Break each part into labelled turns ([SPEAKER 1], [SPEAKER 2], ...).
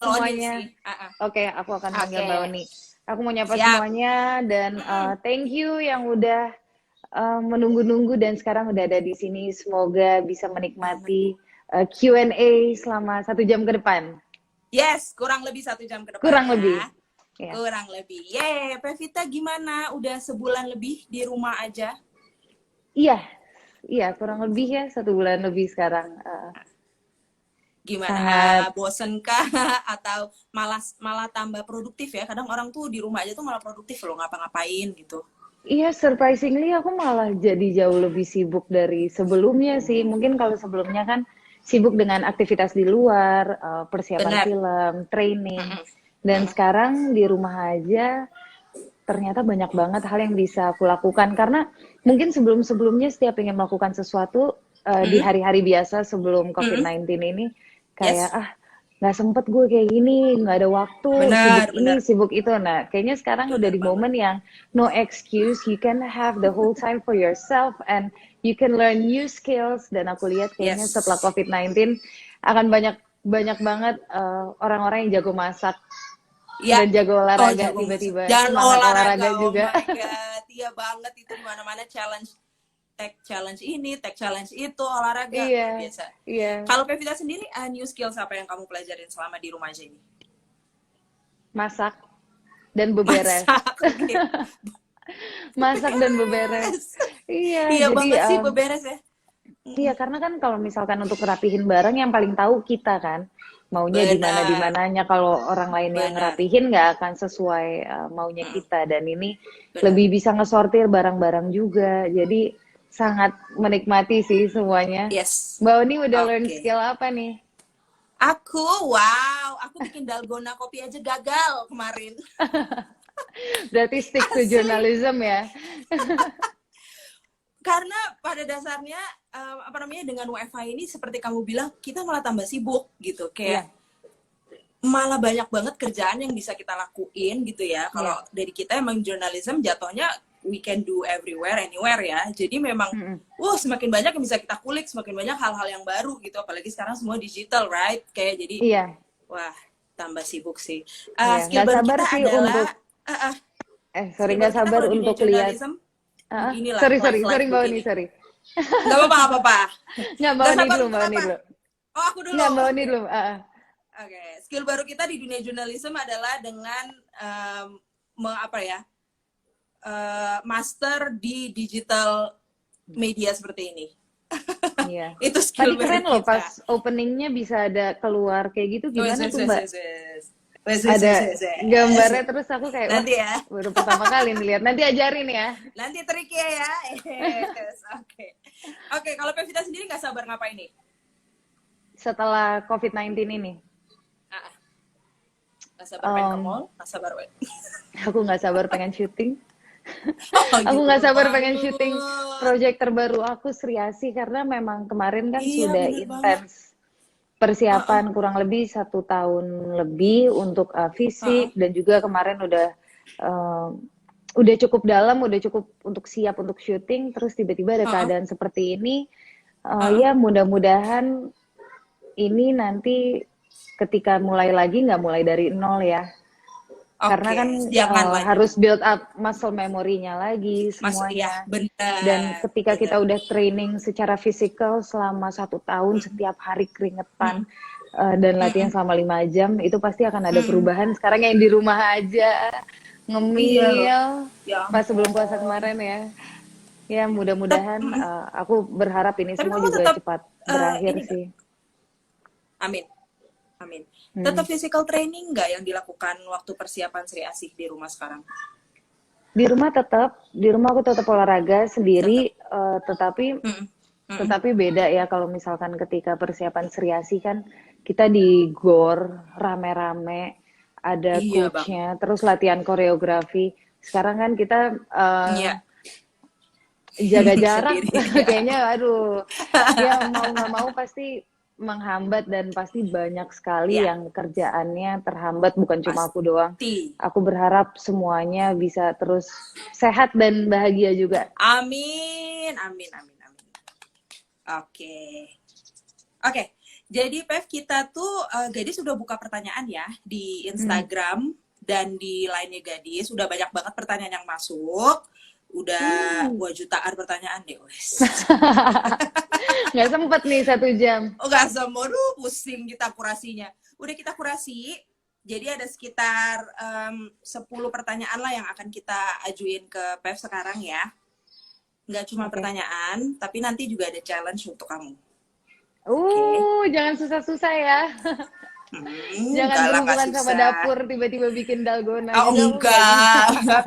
[SPEAKER 1] semuanya.
[SPEAKER 2] sih.
[SPEAKER 1] Oke, aku akan panggil
[SPEAKER 2] Oke.
[SPEAKER 1] Mbak Oni. Aku mau nyapa
[SPEAKER 2] Siap.
[SPEAKER 1] semuanya dan thank you yang udah menunggu-nunggu dan sekarang udah ada di sini. Semoga bisa menikmati Q&A selama 1 jam ke depan.
[SPEAKER 2] Yes, kurang lebih 1 jam ke depan
[SPEAKER 1] Kurang
[SPEAKER 2] ya.
[SPEAKER 1] lebih. Ya.
[SPEAKER 2] Kurang lebih. Pevita gimana? Udah sebulan lebih di rumah aja?
[SPEAKER 1] Iya, kurang lebih ya 1 bulan lebih sekarang.
[SPEAKER 2] Gimana?
[SPEAKER 1] Sangat.
[SPEAKER 2] Bosen kah? Atau malah tambah produktif ya? Kadang orang tuh di rumah aja tuh malah produktif loh, ngapa-ngapain gitu.
[SPEAKER 1] Iya, surprisingly aku malah jadi jauh lebih sibuk dari sebelumnya sih. Mungkin kalau sebelumnya kan sibuk dengan aktivitas di luar, persiapan
[SPEAKER 2] Benar.
[SPEAKER 1] film, training. Dan sekarang di rumah aja ternyata banyak banget hal yang bisa aku lakukan. Karena mungkin sebelum-sebelumnya setiap ingin melakukan sesuatu di hari-hari biasa sebelum COVID-19 ini, kayak
[SPEAKER 2] Yes.
[SPEAKER 1] nggak sempet gue kayak gini, nggak ada waktu, sibuk
[SPEAKER 2] Benar,
[SPEAKER 1] ini,
[SPEAKER 2] benar.
[SPEAKER 1] sibuk itu. Nah, kayaknya sekarang udah
[SPEAKER 2] Benar
[SPEAKER 1] di
[SPEAKER 2] banget.
[SPEAKER 1] momen yang no excuse, you can have the whole time for yourself and you can learn new skills. Dan aku lihat kayaknya
[SPEAKER 2] Yes.
[SPEAKER 1] setelah COVID-19 akan banyak banget orang-orang yang jago masak
[SPEAKER 2] Ya.
[SPEAKER 1] dan jago
[SPEAKER 2] Oh,
[SPEAKER 1] olahraga,
[SPEAKER 2] jago masak.
[SPEAKER 1] tiba-tiba
[SPEAKER 2] Dan
[SPEAKER 1] semangat olahraga
[SPEAKER 2] olahraga, oh
[SPEAKER 1] juga.
[SPEAKER 2] my god, iya banget itu di mana-mana challenge, tech challenge ini, tech challenge itu, olahraga luar
[SPEAKER 1] Iya,
[SPEAKER 2] biasa.
[SPEAKER 1] iya.
[SPEAKER 2] Kalau Pevita sendiri, new skills apa yang kamu pelajarin selama di rumah aja ini?
[SPEAKER 1] Masak dan beberes.
[SPEAKER 2] Masak, oke.
[SPEAKER 1] Masak dan beberes. Iya,
[SPEAKER 2] Iya
[SPEAKER 1] jadi
[SPEAKER 2] banget sih beberes ya.
[SPEAKER 1] iya, karena kan kalau misalkan untuk ngerapihin barang yang paling tahu kita kan, maunya di mana di
[SPEAKER 2] Benar,
[SPEAKER 1] mananya. Kalau orang lain yang
[SPEAKER 2] benar,
[SPEAKER 1] ngerapihin nggak akan sesuai maunya kita. Dan ini
[SPEAKER 2] benar.
[SPEAKER 1] lebih bisa ngesortir barang-barang juga. Jadi sangat menikmati sih semuanya.
[SPEAKER 2] Yes,
[SPEAKER 1] Mbak Oni udah learn
[SPEAKER 2] oke.
[SPEAKER 1] skill apa nih?
[SPEAKER 2] Aku bikin dalgona kopi aja gagal kemarin.
[SPEAKER 1] Berarti stick to
[SPEAKER 2] Asli.
[SPEAKER 1] journalism ya.
[SPEAKER 2] Karena pada dasarnya dengan WFH ini seperti kamu bilang kita malah tambah sibuk gitu, kayak
[SPEAKER 1] Iya,
[SPEAKER 2] malah banyak banget kerjaan yang bisa kita lakuin gitu ya. Kalau
[SPEAKER 1] iya.
[SPEAKER 2] dari kita emang journalism jatuhnya we can do everywhere anywhere ya, jadi memang semakin banyak yang bisa kita kulik, semakin banyak hal-hal yang baru gitu, apalagi sekarang semua digital, right? Kayak jadi
[SPEAKER 1] Iya,
[SPEAKER 2] wah, tambah sibuk sih.
[SPEAKER 1] iya.
[SPEAKER 2] Skill
[SPEAKER 1] Nggak
[SPEAKER 2] baru
[SPEAKER 1] sabar
[SPEAKER 2] kita
[SPEAKER 1] sih untuk,
[SPEAKER 2] adalah
[SPEAKER 1] sorry,
[SPEAKER 2] skill baru
[SPEAKER 1] nggak
[SPEAKER 2] kita
[SPEAKER 1] sabar
[SPEAKER 2] kalau di dunia
[SPEAKER 1] untuk lihat.
[SPEAKER 2] journalism beginilah,
[SPEAKER 1] Sorry, sorry,
[SPEAKER 2] live
[SPEAKER 1] sorry Mbak Oni,
[SPEAKER 2] begini.
[SPEAKER 1] sorry.
[SPEAKER 2] Nggak apa-apa, nggak apa-apa.
[SPEAKER 1] Nggak, Mbak
[SPEAKER 2] Nggak
[SPEAKER 1] Oni
[SPEAKER 2] sabar
[SPEAKER 1] dulu,
[SPEAKER 2] untuk
[SPEAKER 1] Mbak Oni
[SPEAKER 2] apa?
[SPEAKER 1] dulu.
[SPEAKER 2] Oh, aku dulu.
[SPEAKER 1] Nggak, Mbak Oni
[SPEAKER 2] Oke.
[SPEAKER 1] dulu.
[SPEAKER 2] Oke. Skill baru kita di dunia jurnalisme adalah dengan master di digital media seperti ini.
[SPEAKER 1] Iya.
[SPEAKER 2] Itu
[SPEAKER 1] Tadi
[SPEAKER 2] skill baru
[SPEAKER 1] keren loh
[SPEAKER 2] kita.
[SPEAKER 1] pas openingnya bisa ada keluar kayak gitu.
[SPEAKER 2] Wes,
[SPEAKER 1] Gimana
[SPEAKER 2] wes,
[SPEAKER 1] tuh
[SPEAKER 2] wes,
[SPEAKER 1] Mbak?
[SPEAKER 2] wes, wes. Wes, wes, wes,
[SPEAKER 1] Ada
[SPEAKER 2] wes, wes.
[SPEAKER 1] gambarnya terus aku kayak, wah,
[SPEAKER 2] Nanti ya.
[SPEAKER 1] baru pertama kali nih lihat. Nanti ajarin ya.
[SPEAKER 2] Nanti triknya ya. Yes, oke. Oke, kalau Pevita sendiri nggak sabar ngapain nih?
[SPEAKER 1] Setelah COVID-19 ini.
[SPEAKER 2] Nggak sabar pengen ke mall, nggak sabar.
[SPEAKER 1] Aku nggak sabar pengen syuting.
[SPEAKER 2] Oh,
[SPEAKER 1] Aku
[SPEAKER 2] gitu
[SPEAKER 1] nggak sabar pengen
[SPEAKER 2] banget.
[SPEAKER 1] syuting proyek terbaru aku, Sri Asih, karena memang kemarin kan
[SPEAKER 2] Iya,
[SPEAKER 1] sudah
[SPEAKER 2] bener banget.
[SPEAKER 1] intens persiapan kurang lebih 1 tahun lebih untuk fisik, dan juga kemarin udah cukup dalam, udah cukup untuk siap untuk syuting, terus tiba-tiba ada keadaan seperti ini. Ya mudah-mudahan ini nanti ketika mulai lagi nggak mulai dari nol ya. Karena kan
[SPEAKER 2] jangan lagi.
[SPEAKER 1] harus build up muscle memorinya lagi
[SPEAKER 2] Ya,
[SPEAKER 1] semuanya.
[SPEAKER 2] benar.
[SPEAKER 1] Dan ketika
[SPEAKER 2] benar.
[SPEAKER 1] kita udah training secara fisikal selama 1 tahun, setiap hari keringetan dan latihan selama 5 jam, itu pasti akan ada perubahan. Sekarang yang di rumah aja
[SPEAKER 2] Iya loh.
[SPEAKER 1] ngemil
[SPEAKER 2] Ya
[SPEAKER 1] pas sebelum
[SPEAKER 2] ampun.
[SPEAKER 1] puasa kemarin ya. Ya mudah-mudahan aku berharap ini
[SPEAKER 2] Tapi
[SPEAKER 1] semua
[SPEAKER 2] kamu
[SPEAKER 1] juga
[SPEAKER 2] tetap
[SPEAKER 1] cepat berakhir
[SPEAKER 2] ini
[SPEAKER 1] sih.
[SPEAKER 2] Amin. Amin. Tetap physical training nggak yang dilakukan waktu persiapan Sri Asih di rumah sekarang?
[SPEAKER 1] Di rumah aku tetap olahraga sendiri, tetapi beda ya kalau misalkan ketika persiapan Sri Asih kan kita di GOR rame-rame, ada
[SPEAKER 2] Iya bang.
[SPEAKER 1] coachnya, terus latihan koreografi. Sekarang kan kita
[SPEAKER 2] Iya.
[SPEAKER 1] jaga jarak,
[SPEAKER 2] Sendiri.
[SPEAKER 1] kayaknya aduh, ya mau nggak mau pasti menghambat, dan pasti banyak sekali
[SPEAKER 2] Ya,
[SPEAKER 1] yang kerjaannya terhambat, bukan cuma aku doang.
[SPEAKER 2] pasti.
[SPEAKER 1] Aku berharap semuanya bisa terus sehat dan bahagia juga.
[SPEAKER 2] Amin, amin, amin, amin. Oke. Jadi Pev, kita tuh Gadis sudah buka pertanyaan ya di
[SPEAKER 1] Hmm.
[SPEAKER 2] Instagram dan di lainnya Gadis. Udah banyak banget pertanyaan yang masuk. Udah
[SPEAKER 1] Hmm.
[SPEAKER 2] jutaan pertanyaan deh, wes.
[SPEAKER 1] Nggak sempet nih 1 jam.
[SPEAKER 2] Oh gak semua, pusing kita kurasinya. Udah kita kurasi, jadi ada sekitar 10 pertanyaan lah yang akan kita ajuin ke Pev sekarang ya. Nggak cuma
[SPEAKER 1] Oke.
[SPEAKER 2] pertanyaan, tapi nanti juga ada challenge untuk kamu. Oke.
[SPEAKER 1] Jangan susah-susah ya. Jangan
[SPEAKER 2] Enggak lah, nggak
[SPEAKER 1] berhubungan sama
[SPEAKER 2] susah.
[SPEAKER 1] dapur, tiba-tiba bikin dalgona
[SPEAKER 2] Oh
[SPEAKER 1] gitu, nggak bisa.
[SPEAKER 2] enggak.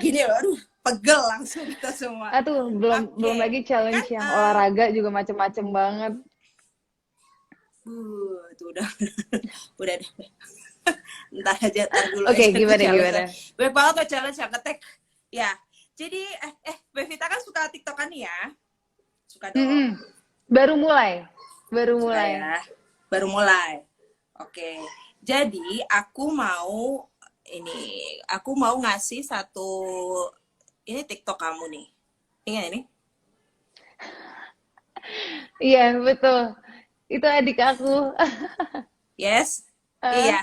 [SPEAKER 2] Gini loh, aduh, pegel langsung kita semua.
[SPEAKER 1] Belum belum
[SPEAKER 2] Oke,
[SPEAKER 1] lagi
[SPEAKER 2] kan
[SPEAKER 1] challenge yang olahraga juga macem-macem banget.
[SPEAKER 2] tuh udah deh. Ntar dulu
[SPEAKER 1] Oke,
[SPEAKER 2] aja tuh
[SPEAKER 1] gimana
[SPEAKER 2] challenge.
[SPEAKER 1] gimana?
[SPEAKER 2] Banyak banget tuh challenge yang ketek. Ya, jadi Bevita kan suka TikTokan nih ya? Suka dong.
[SPEAKER 1] Mm-mm. Baru mulai, baru
[SPEAKER 2] Suka
[SPEAKER 1] mulai.
[SPEAKER 2] ya. Baru mulai. Oke. Jadi aku mau ngasih satu ini TikTok kamu nih. Ingat ini?
[SPEAKER 1] Iya betul, itu adik aku.
[SPEAKER 2] Yes?
[SPEAKER 1] Eh,
[SPEAKER 2] Iya.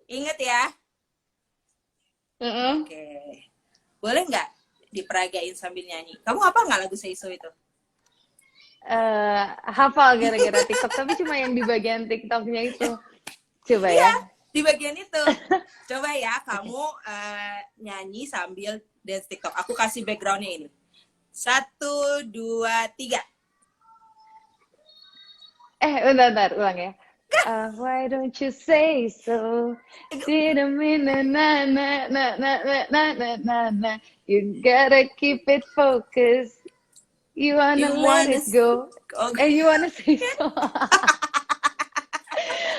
[SPEAKER 2] Ingat ya?
[SPEAKER 1] mm-mm.
[SPEAKER 2] Oke. Boleh nggak diperagain sambil nyanyi? Kamu apa nggak lagu Seiso itu?
[SPEAKER 1] Hafal gara-gara TikTok, tapi cuma yang di bagian TikToknya itu. Coba ya.
[SPEAKER 2] Iya, di bagian itu. Coba ya,
[SPEAKER 1] Oke.
[SPEAKER 2] kamu nyanyi sambil dance TikTok. Aku kasih backgroundnya ini. 1, 2, 3.
[SPEAKER 1] Bentar, ulang ya. Why don't you say so? Didn't mean na na na na na na na na na na. You gotta keep it focused. You wanna
[SPEAKER 2] You
[SPEAKER 1] let
[SPEAKER 2] wanna...
[SPEAKER 1] it go.
[SPEAKER 2] Oke.
[SPEAKER 1] You wanna say so.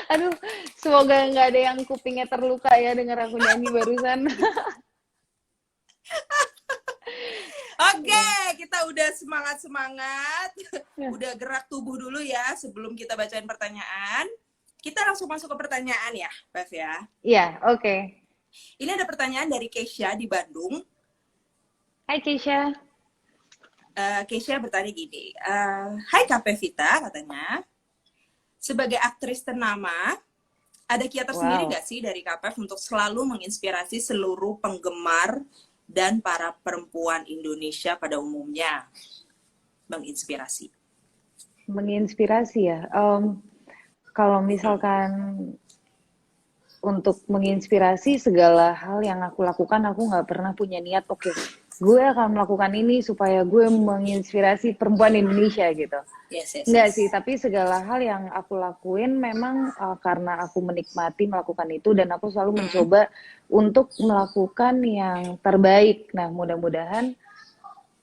[SPEAKER 1] Aduh, semoga nggak ada yang kupingnya terluka ya denger aku nyanyi barusan.
[SPEAKER 2] Oke, kita udah semangat-semangat.
[SPEAKER 1] Ya.
[SPEAKER 2] Udah gerak tubuh dulu ya sebelum kita bacain pertanyaan. Kita langsung masuk ke pertanyaan ya, Bev ya.
[SPEAKER 1] Iya, oke.
[SPEAKER 2] Ini ada pertanyaan dari Keisha di Bandung.
[SPEAKER 1] Hai Keisha.
[SPEAKER 2] Keisha bertanya gini, hai Kak Pevita, katanya, sebagai aktris ternama, ada kiat tersendiri
[SPEAKER 1] Wow.
[SPEAKER 2] nggak sih dari Kak Pev untuk selalu menginspirasi seluruh penggemar dan para perempuan Indonesia pada umumnya? Menginspirasi.
[SPEAKER 1] Menginspirasi ya. Kalau misalkan untuk menginspirasi segala hal yang aku lakukan, aku nggak pernah punya niat, oke, gue akan melakukan ini supaya gue menginspirasi perempuan Indonesia gitu.
[SPEAKER 2] Yes, yes,
[SPEAKER 1] Enggak
[SPEAKER 2] yes.
[SPEAKER 1] sih, tapi segala hal yang aku lakuin memang karena aku menikmati melakukan itu dan aku selalu mencoba untuk melakukan yang terbaik. Nah, mudah-mudahan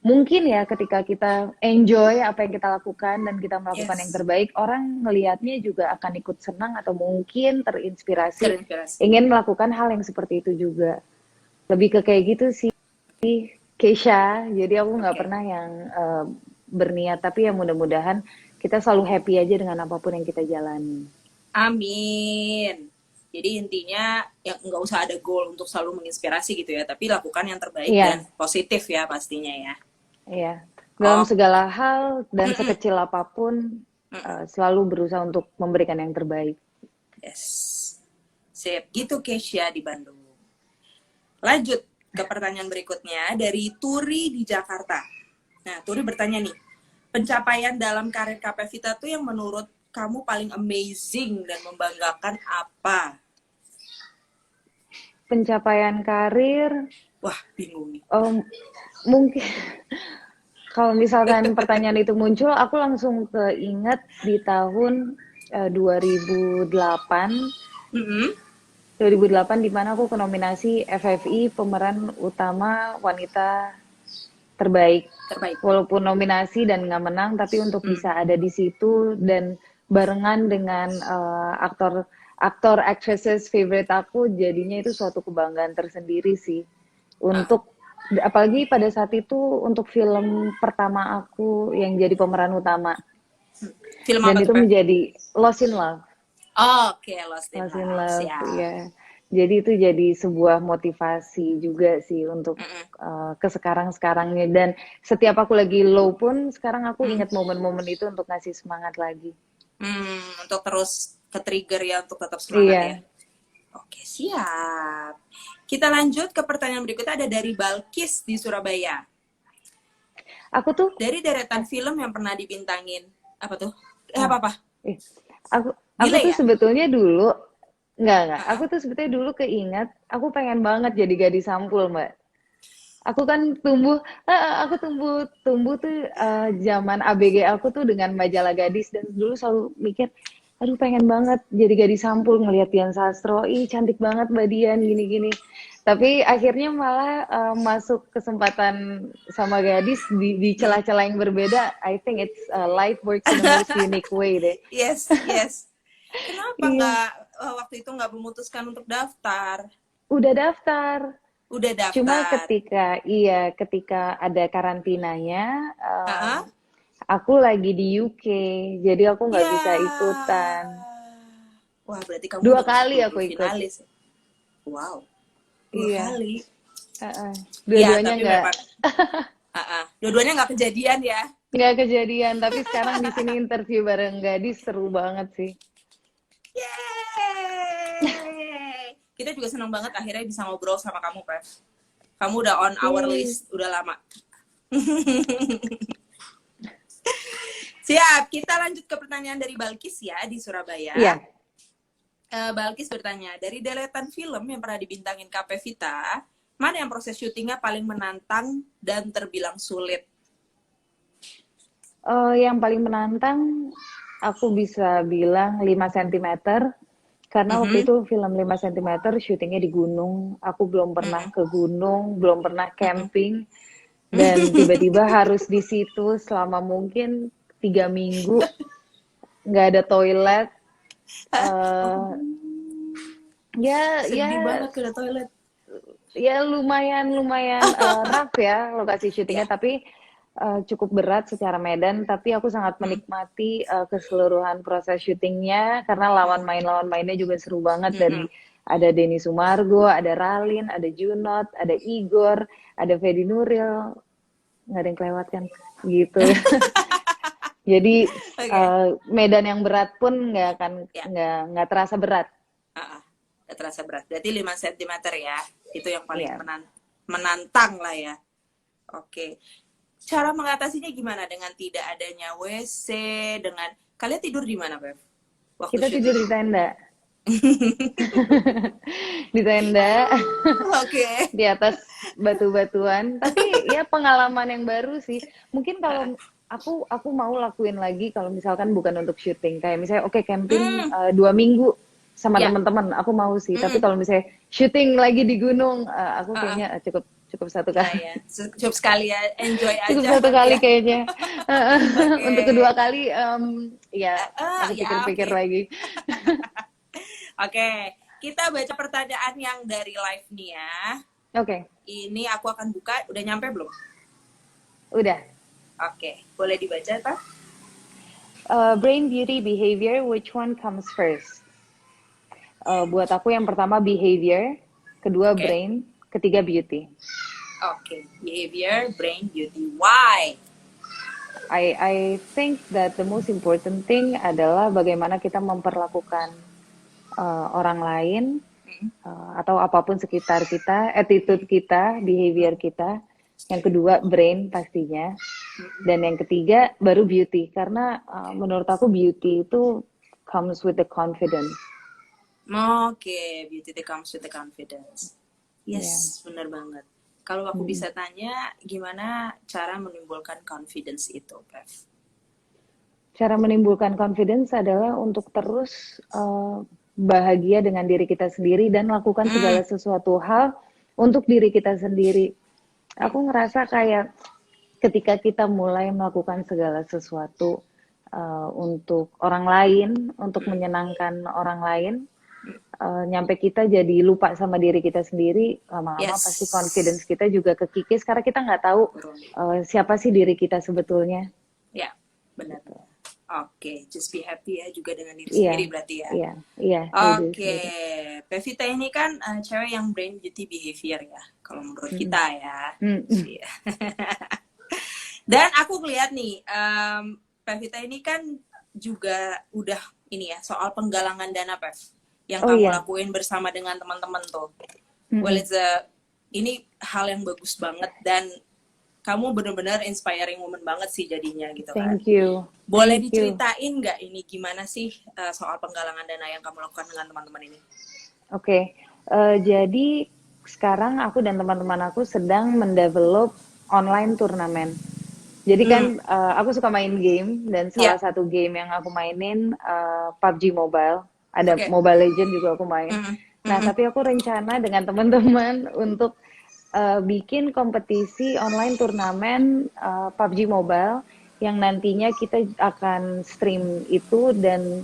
[SPEAKER 1] mungkin ya ketika kita enjoy apa yang kita lakukan dan kita melakukan yang
[SPEAKER 2] Yes,
[SPEAKER 1] terbaik, orang ngelihatnya juga akan ikut senang atau mungkin terinspirasi
[SPEAKER 2] terinspirasi.
[SPEAKER 1] ingin melakukan hal yang seperti itu juga. Lebih ke kayak gitu sih, Keisha. Jadi aku nggak
[SPEAKER 2] Oke.
[SPEAKER 1] pernah yang berniat, tapi ya mudah-mudahan kita selalu happy aja dengan apapun yang kita jalani.
[SPEAKER 2] Amin. Jadi intinya ya nggak usah ada goal untuk selalu menginspirasi gitu ya, tapi lakukan yang terbaik dan
[SPEAKER 1] Iya,
[SPEAKER 2] positif ya pastinya ya.
[SPEAKER 1] iya. Dalam
[SPEAKER 2] Oh,
[SPEAKER 1] segala hal dan
[SPEAKER 2] mm-mm,
[SPEAKER 1] sekecil apapun,
[SPEAKER 2] mm-mm.
[SPEAKER 1] selalu berusaha untuk memberikan yang terbaik.
[SPEAKER 2] Yes. Sip. Gitu Keisha di Bandung. Lanjut ke pertanyaan berikutnya dari Turi di Jakarta. Nah, Turi bertanya nih, pencapaian dalam karir Kak Pevita tuh yang menurut kamu paling amazing dan membanggakan apa?
[SPEAKER 1] Pencapaian karir,
[SPEAKER 2] Wah, bingung nih.
[SPEAKER 1] mungkin kalau misalkan pertanyaan itu muncul, aku langsung keinget di tahun 2008.
[SPEAKER 2] Mm-mm.
[SPEAKER 1] 2008 di mana aku ke nominasi FFI pemeran utama wanita terbaik.
[SPEAKER 2] Terbaik.
[SPEAKER 1] Walaupun nominasi dan nggak menang, tapi untuk bisa ada di situ dan barengan dengan aktor actresses favorite aku, jadinya itu suatu kebanggaan tersendiri sih.
[SPEAKER 2] Ah,
[SPEAKER 1] Untuk apalagi pada saat itu untuk film pertama aku yang jadi pemeran utama
[SPEAKER 2] film
[SPEAKER 1] dan
[SPEAKER 2] apa tuh,
[SPEAKER 1] itu
[SPEAKER 2] Pev?
[SPEAKER 1] menjadi Lost in Love.
[SPEAKER 2] Oke, Lost in
[SPEAKER 1] Lost in
[SPEAKER 2] Love.
[SPEAKER 1] Love,
[SPEAKER 2] Siap.
[SPEAKER 1] ya. Jadi itu jadi sebuah motivasi juga sih untuk
[SPEAKER 2] Mm-mm.
[SPEAKER 1] ke sekarang-sekarangnya. Dan setiap aku lagi low pun, sekarang aku
[SPEAKER 2] Mm.
[SPEAKER 1] ingat momen-momen itu untuk ngasih semangat lagi.
[SPEAKER 2] Untuk terus ke-trigger ya, untuk tetap semangat ya.
[SPEAKER 1] Iya.
[SPEAKER 2] Oke, siap. Kita lanjut ke pertanyaan berikutnya, ada dari Balkis di Surabaya.
[SPEAKER 1] Aku tuh,
[SPEAKER 2] Dari deretan film yang pernah dibintangin. Apa tuh?
[SPEAKER 1] ah,
[SPEAKER 2] Apa-apa?
[SPEAKER 1] eh, aku
[SPEAKER 2] Delay
[SPEAKER 1] tuh
[SPEAKER 2] ya?
[SPEAKER 1] sebetulnya dulu, enggak.
[SPEAKER 2] Ah,
[SPEAKER 1] Aku tuh sebetulnya dulu keingat, aku pengen banget jadi gadis sampul, Mbak. Aku kan aku tumbuh tuh zaman ABG aku tuh dengan majalah gadis dan dulu selalu mikir, aduh pengen banget jadi gadis sampul ngelihat Dian Sastro, ih cantik banget Mbak Dian gini-gini. Tapi akhirnya malah masuk kesempatan sama gadis di
[SPEAKER 2] mm.
[SPEAKER 1] celah-celah yang berbeda. I think it's life works in the most unique way deh.
[SPEAKER 2] Yes, yes. Kenapa
[SPEAKER 1] Iya,
[SPEAKER 2] nggak waktu itu nggak memutuskan untuk daftar?
[SPEAKER 1] udah daftar.
[SPEAKER 2] Udah
[SPEAKER 1] Cuma
[SPEAKER 2] daftar.
[SPEAKER 1] ketika ada karantinanya,
[SPEAKER 2] Ah,
[SPEAKER 1] aku lagi di UK, jadi aku nggak
[SPEAKER 2] ya.
[SPEAKER 1] bisa ikutan.
[SPEAKER 2] Wah, berarti kamu
[SPEAKER 1] Dua
[SPEAKER 2] udah masuk
[SPEAKER 1] kali aku
[SPEAKER 2] 20
[SPEAKER 1] ikut.
[SPEAKER 2] finalis. Wow, dua
[SPEAKER 1] Iya,
[SPEAKER 2] kali.
[SPEAKER 1] uh-uh.
[SPEAKER 2] Ya,
[SPEAKER 1] Dua-duanya
[SPEAKER 2] tapi memang dua-duanya nggak kejadian ya.
[SPEAKER 1] nggak kejadian. Tapi sekarang di sini interview bareng gadis seru banget sih.
[SPEAKER 2] Yeay! Kita juga senang banget akhirnya bisa ngobrol sama kamu, Pev. Kamu udah on our
[SPEAKER 1] Yeay.
[SPEAKER 2] list, udah lama. Siap, kita lanjut ke pertanyaan dari Balkis ya, di Surabaya.
[SPEAKER 1] Iya.
[SPEAKER 2] Balkis bertanya, dari deretan film yang pernah dibintangin KP Vita, mana yang proses syutingnya paling menantang dan terbilang sulit?
[SPEAKER 1] Yang paling menantang, aku bisa bilang 5 cm. Karena waktu
[SPEAKER 2] Mhm,
[SPEAKER 1] itu film 5 cm syutingnya di gunung. Aku belum pernah
[SPEAKER 2] mhm,
[SPEAKER 1] ke gunung, belum pernah
[SPEAKER 2] mhm.
[SPEAKER 1] camping. Dan tiba-tiba harus di situ selama mungkin 3 minggu, nggak ada toilet.
[SPEAKER 2] Oh,
[SPEAKER 1] eh ya,
[SPEAKER 2] sedih
[SPEAKER 1] ya,
[SPEAKER 2] banget ke toilet.
[SPEAKER 1] ya lumayan lumayan rough ya lokasi syutingnya,
[SPEAKER 2] Ya.
[SPEAKER 1] tapi cukup berat secara medan. Tapi aku sangat
[SPEAKER 2] Mhm,
[SPEAKER 1] menikmati keseluruhan proses syutingnya karena
[SPEAKER 2] mhm,
[SPEAKER 1] lawan mainnya juga seru banget. Dari
[SPEAKER 2] mhm.
[SPEAKER 1] ada Denny Sumargo, ada Ralin, ada Junot, ada Igor, ada Fedi Nuril, nggak ada yang kelewat kan gitu. Jadi
[SPEAKER 2] Oke,
[SPEAKER 1] medan yang berat pun
[SPEAKER 2] ya.
[SPEAKER 1] nggak terasa berat.
[SPEAKER 2] Gak terasa berat. Berarti 5 cm ya. Itu yang paling
[SPEAKER 1] Iya.
[SPEAKER 2] menantang lah ya. Oke. Cara mengatasinya gimana dengan tidak adanya WC, dengan kalian tidur di mana, Bev? Waktu
[SPEAKER 1] Kita tidur
[SPEAKER 2] syuting.
[SPEAKER 1] di tenda. Di tenda,
[SPEAKER 2] Oke.
[SPEAKER 1] di atas batu-batuan. Tapi ya pengalaman yang baru sih. Mungkin
[SPEAKER 2] Ah,
[SPEAKER 1] kalau aku mau lakuin lagi kalau misalkan bukan untuk syuting. Kayak misalnya oke camping
[SPEAKER 2] hmm,
[SPEAKER 1] 2 minggu sama
[SPEAKER 2] ya.
[SPEAKER 1] teman-teman. Aku mau sih. Tapi
[SPEAKER 2] Hmm,
[SPEAKER 1] kalau misalnya syuting lagi di gunung, aku
[SPEAKER 2] ah, ah.
[SPEAKER 1] kayaknya cukup cukup satu
[SPEAKER 2] Nggak
[SPEAKER 1] kali.
[SPEAKER 2] ya. Cukup sekali ya. Enjoy
[SPEAKER 1] Cukup
[SPEAKER 2] aja
[SPEAKER 1] satu
[SPEAKER 2] berarti
[SPEAKER 1] kali
[SPEAKER 2] ya.
[SPEAKER 1] kayaknya.
[SPEAKER 2] Oke.
[SPEAKER 1] Untuk kedua kali, ya aku
[SPEAKER 2] Ya,
[SPEAKER 1] pikir-pikir
[SPEAKER 2] oke.
[SPEAKER 1] lagi.
[SPEAKER 2] Oke. Kita baca pertanyaan yang dari live nih ya.
[SPEAKER 1] Oke,
[SPEAKER 2] Ini aku akan buka. Udah nyampe belum?
[SPEAKER 1] udah.
[SPEAKER 2] Oke. Boleh dibaca, Pak?
[SPEAKER 1] Brain, beauty, behavior, which one comes first? Buat aku yang pertama behavior, kedua
[SPEAKER 2] Oke.
[SPEAKER 1] brain, ketiga beauty.
[SPEAKER 2] Oke. Behavior, brain, beauty. Why?
[SPEAKER 1] I think that the most important thing adalah bagaimana kita memperlakukan orang lain
[SPEAKER 2] Hmm.
[SPEAKER 1] atau apapun sekitar kita, attitude kita, behavior kita. Yang kedua brain pastinya, dan yang ketiga baru beauty. Karena menurut aku beauty itu comes with the confidence.
[SPEAKER 2] Oke, beauty that comes with the confidence.
[SPEAKER 1] Ya. Yeah.
[SPEAKER 2] Yes, benar banget. Kalau aku bisa tanya, gimana cara menimbulkan confidence itu, Bev?
[SPEAKER 1] Cara menimbulkan confidence adalah untuk terus bahagia dengan diri kita sendiri dan lakukan
[SPEAKER 2] Hmm.
[SPEAKER 1] segala sesuatu hal untuk diri kita sendiri.
[SPEAKER 2] Hmm.
[SPEAKER 1] Aku ngerasa kayak ketika kita mulai melakukan segala sesuatu untuk orang lain, untuk menyenangkan orang lain, nyampe kita jadi lupa sama diri kita sendiri, lama-lama pasti
[SPEAKER 2] Yes.
[SPEAKER 1] confidence kita juga kekikis karena kita nggak tahu
[SPEAKER 2] Turun.
[SPEAKER 1] siapa sih diri kita sebetulnya.
[SPEAKER 2] Ya, benar. Oke, just be happy ya juga dengan diri
[SPEAKER 1] Iya,
[SPEAKER 2] sendiri berarti ya.
[SPEAKER 1] iya, diri
[SPEAKER 2] Oke,
[SPEAKER 1] sendiri.
[SPEAKER 2] Pevita ini kan cewek yang brain beauty behavior ya, kalau menurut
[SPEAKER 1] Mm-mm.
[SPEAKER 2] kita ya.
[SPEAKER 1] Mm-mm.
[SPEAKER 2] Dan aku ngeliat nih, Pevita ini kan juga udah ini ya soal penggalangan dana Pev yang
[SPEAKER 1] Oh
[SPEAKER 2] kamu
[SPEAKER 1] iya.
[SPEAKER 2] lakuin bersama dengan teman-teman tuh. Well,
[SPEAKER 1] Mm-mm.
[SPEAKER 2] ini hal yang bagus banget dan kamu benar-benar inspiring woman banget sih jadinya gitu kan.
[SPEAKER 1] Thank you.
[SPEAKER 2] Boleh
[SPEAKER 1] Thank you.
[SPEAKER 2] diceritain nggak ini gimana sih soal penggalangan dana yang kamu lakukan dengan teman-teman ini?
[SPEAKER 1] Oke, jadi sekarang aku dan teman-teman aku sedang mendevelop online turnamen. Jadi kan aku suka main game dan salah
[SPEAKER 2] Ya,
[SPEAKER 1] satu game yang aku mainin PUBG Mobile. Ada
[SPEAKER 2] oke.
[SPEAKER 1] Mobile Legend juga aku main.
[SPEAKER 2] Mm-mm.
[SPEAKER 1] Nah,
[SPEAKER 2] Mm-mm.
[SPEAKER 1] tapi aku rencana dengan teman-teman untuk bikin kompetisi online turnamen PUBG Mobile yang nantinya kita akan stream itu dan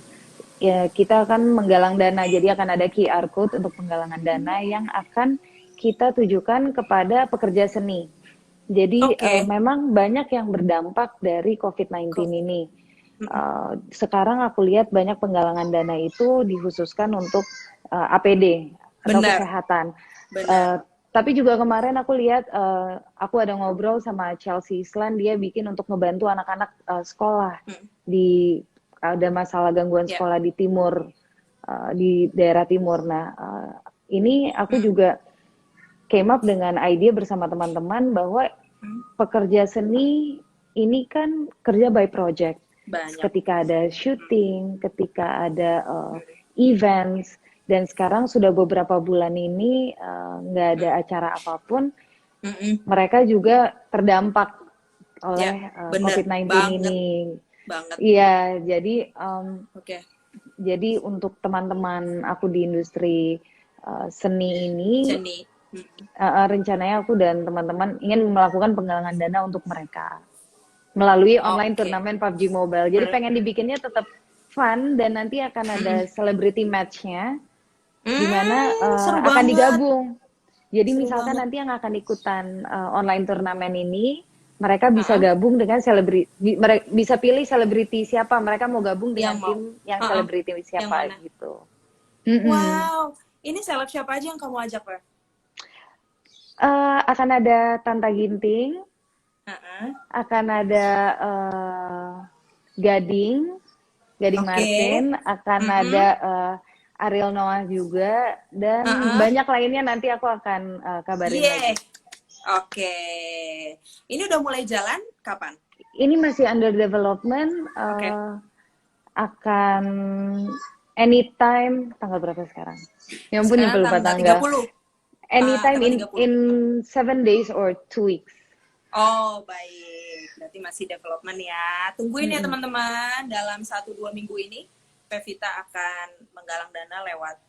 [SPEAKER 1] ya kita akan menggalang dana. Jadi akan ada QR code untuk penggalangan dana yang akan kita tujukan kepada pekerja seni. Jadi
[SPEAKER 2] Oke.
[SPEAKER 1] memang banyak yang berdampak dari COVID-19
[SPEAKER 2] COVID.
[SPEAKER 1] ini.
[SPEAKER 2] Mm-mm.
[SPEAKER 1] Sekarang aku lihat banyak penggalangan dana itu dikhususkan untuk APD atau
[SPEAKER 2] Benar,
[SPEAKER 1] kesehatan.
[SPEAKER 2] benar.
[SPEAKER 1] Tapi juga kemarin aku lihat, aku ada ngobrol sama Chelsea Islan, dia bikin untuk ngebantu anak-anak sekolah
[SPEAKER 2] Mm.
[SPEAKER 1] di ada masalah gangguan
[SPEAKER 2] Ya.
[SPEAKER 1] sekolah di timur, di daerah timur. Nah, ini aku
[SPEAKER 2] Mm.
[SPEAKER 1] juga came up dengan ide bersama teman-teman bahwa
[SPEAKER 2] Mm.
[SPEAKER 1] pekerja seni ini kan kerja by project.
[SPEAKER 2] Banyak.
[SPEAKER 1] Ketika ada syuting, ketika ada events, dan sekarang sudah beberapa bulan ini nggak ada acara apapun,
[SPEAKER 2] Mm-mm.
[SPEAKER 1] mereka juga terdampak
[SPEAKER 2] Ya,
[SPEAKER 1] oleh
[SPEAKER 2] benar
[SPEAKER 1] COVID-19
[SPEAKER 2] banget,
[SPEAKER 1] ini.
[SPEAKER 2] banget.
[SPEAKER 1] Iya,
[SPEAKER 2] Oke.
[SPEAKER 1] jadi untuk teman-teman aku di industri seni ini,
[SPEAKER 2] Seni. Mm.
[SPEAKER 1] rencananya aku dan teman-teman ingin melakukan penggalangan dana untuk mereka melalui online
[SPEAKER 2] Oke.
[SPEAKER 1] turnamen PUBG Mobile. Jadi pengen dibikinnya tetap fun dan nanti akan ada celebrity match-nya di mana
[SPEAKER 2] Seru
[SPEAKER 1] akan
[SPEAKER 2] banget.
[SPEAKER 1] digabung. Jadi
[SPEAKER 2] Seru
[SPEAKER 1] misalkan
[SPEAKER 2] banget.
[SPEAKER 1] nanti yang akan ikutan online turnamen ini, mereka bisa
[SPEAKER 2] Uh-uh.
[SPEAKER 1] gabung dengan selebriti, bisa pilih selebriti siapa, mereka mau gabung
[SPEAKER 2] Yang
[SPEAKER 1] dengan
[SPEAKER 2] mau.
[SPEAKER 1] tim yang
[SPEAKER 2] Uh-uh.
[SPEAKER 1] selebriti
[SPEAKER 2] Yang
[SPEAKER 1] siapa
[SPEAKER 2] mana?
[SPEAKER 1] gitu. Mm-mm.
[SPEAKER 2] Wow. Ini seleb siapa aja yang kamu ajak, Pak?
[SPEAKER 1] Akan ada Tanta Ginting,
[SPEAKER 2] Uh-uh.
[SPEAKER 1] akan ada Gading, Gading
[SPEAKER 2] Oke.
[SPEAKER 1] Martin, akan ada Ariel Noah juga, dan
[SPEAKER 2] Uh-uh.
[SPEAKER 1] banyak lainnya nanti aku akan kabarin
[SPEAKER 2] Yeah.
[SPEAKER 1] lagi.
[SPEAKER 2] Oke. Ini udah mulai jalan kapan?
[SPEAKER 1] Ini masih under development,
[SPEAKER 2] Oke.
[SPEAKER 1] akan anytime, tanggal berapa sekarang? Ya ampun,
[SPEAKER 2] Sekarang
[SPEAKER 1] nyampe lupa
[SPEAKER 2] tanggal
[SPEAKER 1] tanggal.
[SPEAKER 2] 30.
[SPEAKER 1] Anytime
[SPEAKER 2] Tanggal
[SPEAKER 1] in
[SPEAKER 2] 30.
[SPEAKER 1] 7 days or 2 weeks.
[SPEAKER 2] Oh, baik. Berarti masih development ya. Tungguin ya teman-teman. Dalam 1-2 minggu ini, Pevita akan menggalang dana lewat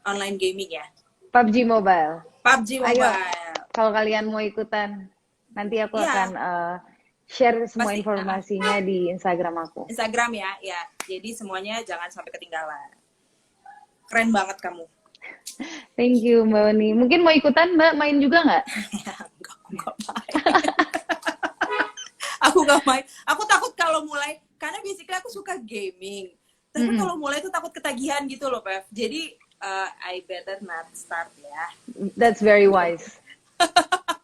[SPEAKER 2] online gaming ya.
[SPEAKER 1] PUBG Mobile.
[SPEAKER 2] PUBG
[SPEAKER 1] Ayo,
[SPEAKER 2] Mobile.
[SPEAKER 1] kalau kalian mau ikutan, nanti aku
[SPEAKER 2] Ya,
[SPEAKER 1] akan share semua
[SPEAKER 2] pasti.
[SPEAKER 1] informasinya di Instagram aku.
[SPEAKER 2] Instagram ya. Ya. Jadi semuanya jangan sampai ketinggalan. Keren banget kamu.
[SPEAKER 1] Thank you, Mbak Oni. Mungkin mau ikutan, Mbak, main juga nggak?
[SPEAKER 2] Enggak main. Aku gak main. Aku takut kalau mulai, karena basically aku suka gaming. Tapi kalau mulai tuh takut ketagihan gitu loh, Pev. Jadi, I better not start ya.
[SPEAKER 1] That's very wise.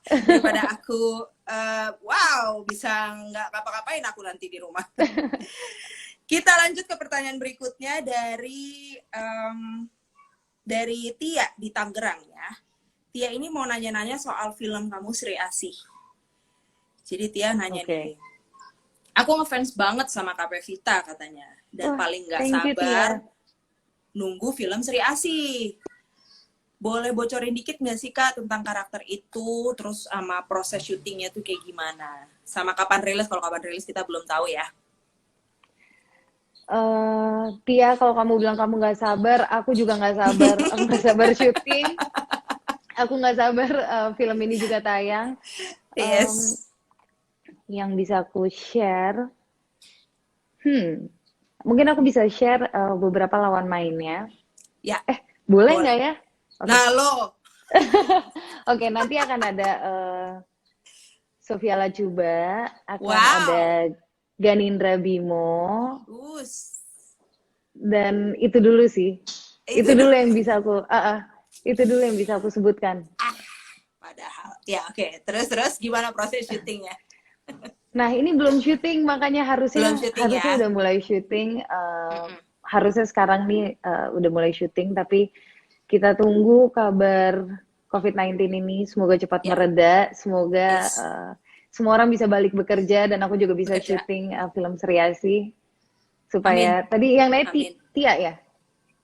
[SPEAKER 2] Daripada aku, wow, bisa nggak ngapa-ngapain aku nanti di rumah. Kita lanjut ke pertanyaan berikutnya dari Tia di Tangerang ya. Tia ini mau nanya-nanya soal film kamu Sri Asih. Jadi Tia nanya nih, aku ngefans banget sama Kak Pevita katanya. Dan paling gak sabar nunggu film Sri Asih. Boleh bocorin dikit gak sih Kak tentang karakter itu, terus sama proses syutingnya tuh kayak gimana? Sama kapan rilis, kalau kapan rilis kita belum tahu ya.
[SPEAKER 1] Tia, kalau kamu bilang kamu gak sabar, aku juga gak sabar. Aku gak sabar syuting. Aku gak sabar film ini juga tayang.
[SPEAKER 2] Yes.
[SPEAKER 1] Yang bisa aku share, mungkin aku bisa share beberapa lawan mainnya.
[SPEAKER 2] Ya.
[SPEAKER 1] Boleh nggak ya?
[SPEAKER 2] Okay. Nah lo.
[SPEAKER 1] Oke, nanti akan ada Sofia Lacuba, akan ada Ganindra Bimo, dan itu dulu sih. Itu dulu yang bisa aku, itu dulu yang bisa aku sebutkan.
[SPEAKER 2] Padahal, ya oke. Terus gimana proses syutingnya?
[SPEAKER 1] Nah, ini belum syuting, makanya
[SPEAKER 2] Belum
[SPEAKER 1] harusnya
[SPEAKER 2] syuting
[SPEAKER 1] harusnya
[SPEAKER 2] ya?
[SPEAKER 1] udah mulai syuting.
[SPEAKER 2] Mm-mm.
[SPEAKER 1] Harusnya sekarang nih udah mulai syuting, tapi kita tunggu kabar COVID-19 ini semoga cepat
[SPEAKER 2] Ya,
[SPEAKER 1] mereda, semoga
[SPEAKER 2] yes.
[SPEAKER 1] semua orang bisa balik bekerja dan aku juga bisa
[SPEAKER 2] Bekerja.
[SPEAKER 1] syuting film Seriasi
[SPEAKER 2] Amin.
[SPEAKER 1] supaya tadi yang naik
[SPEAKER 2] Amin.
[SPEAKER 1] Tia ya,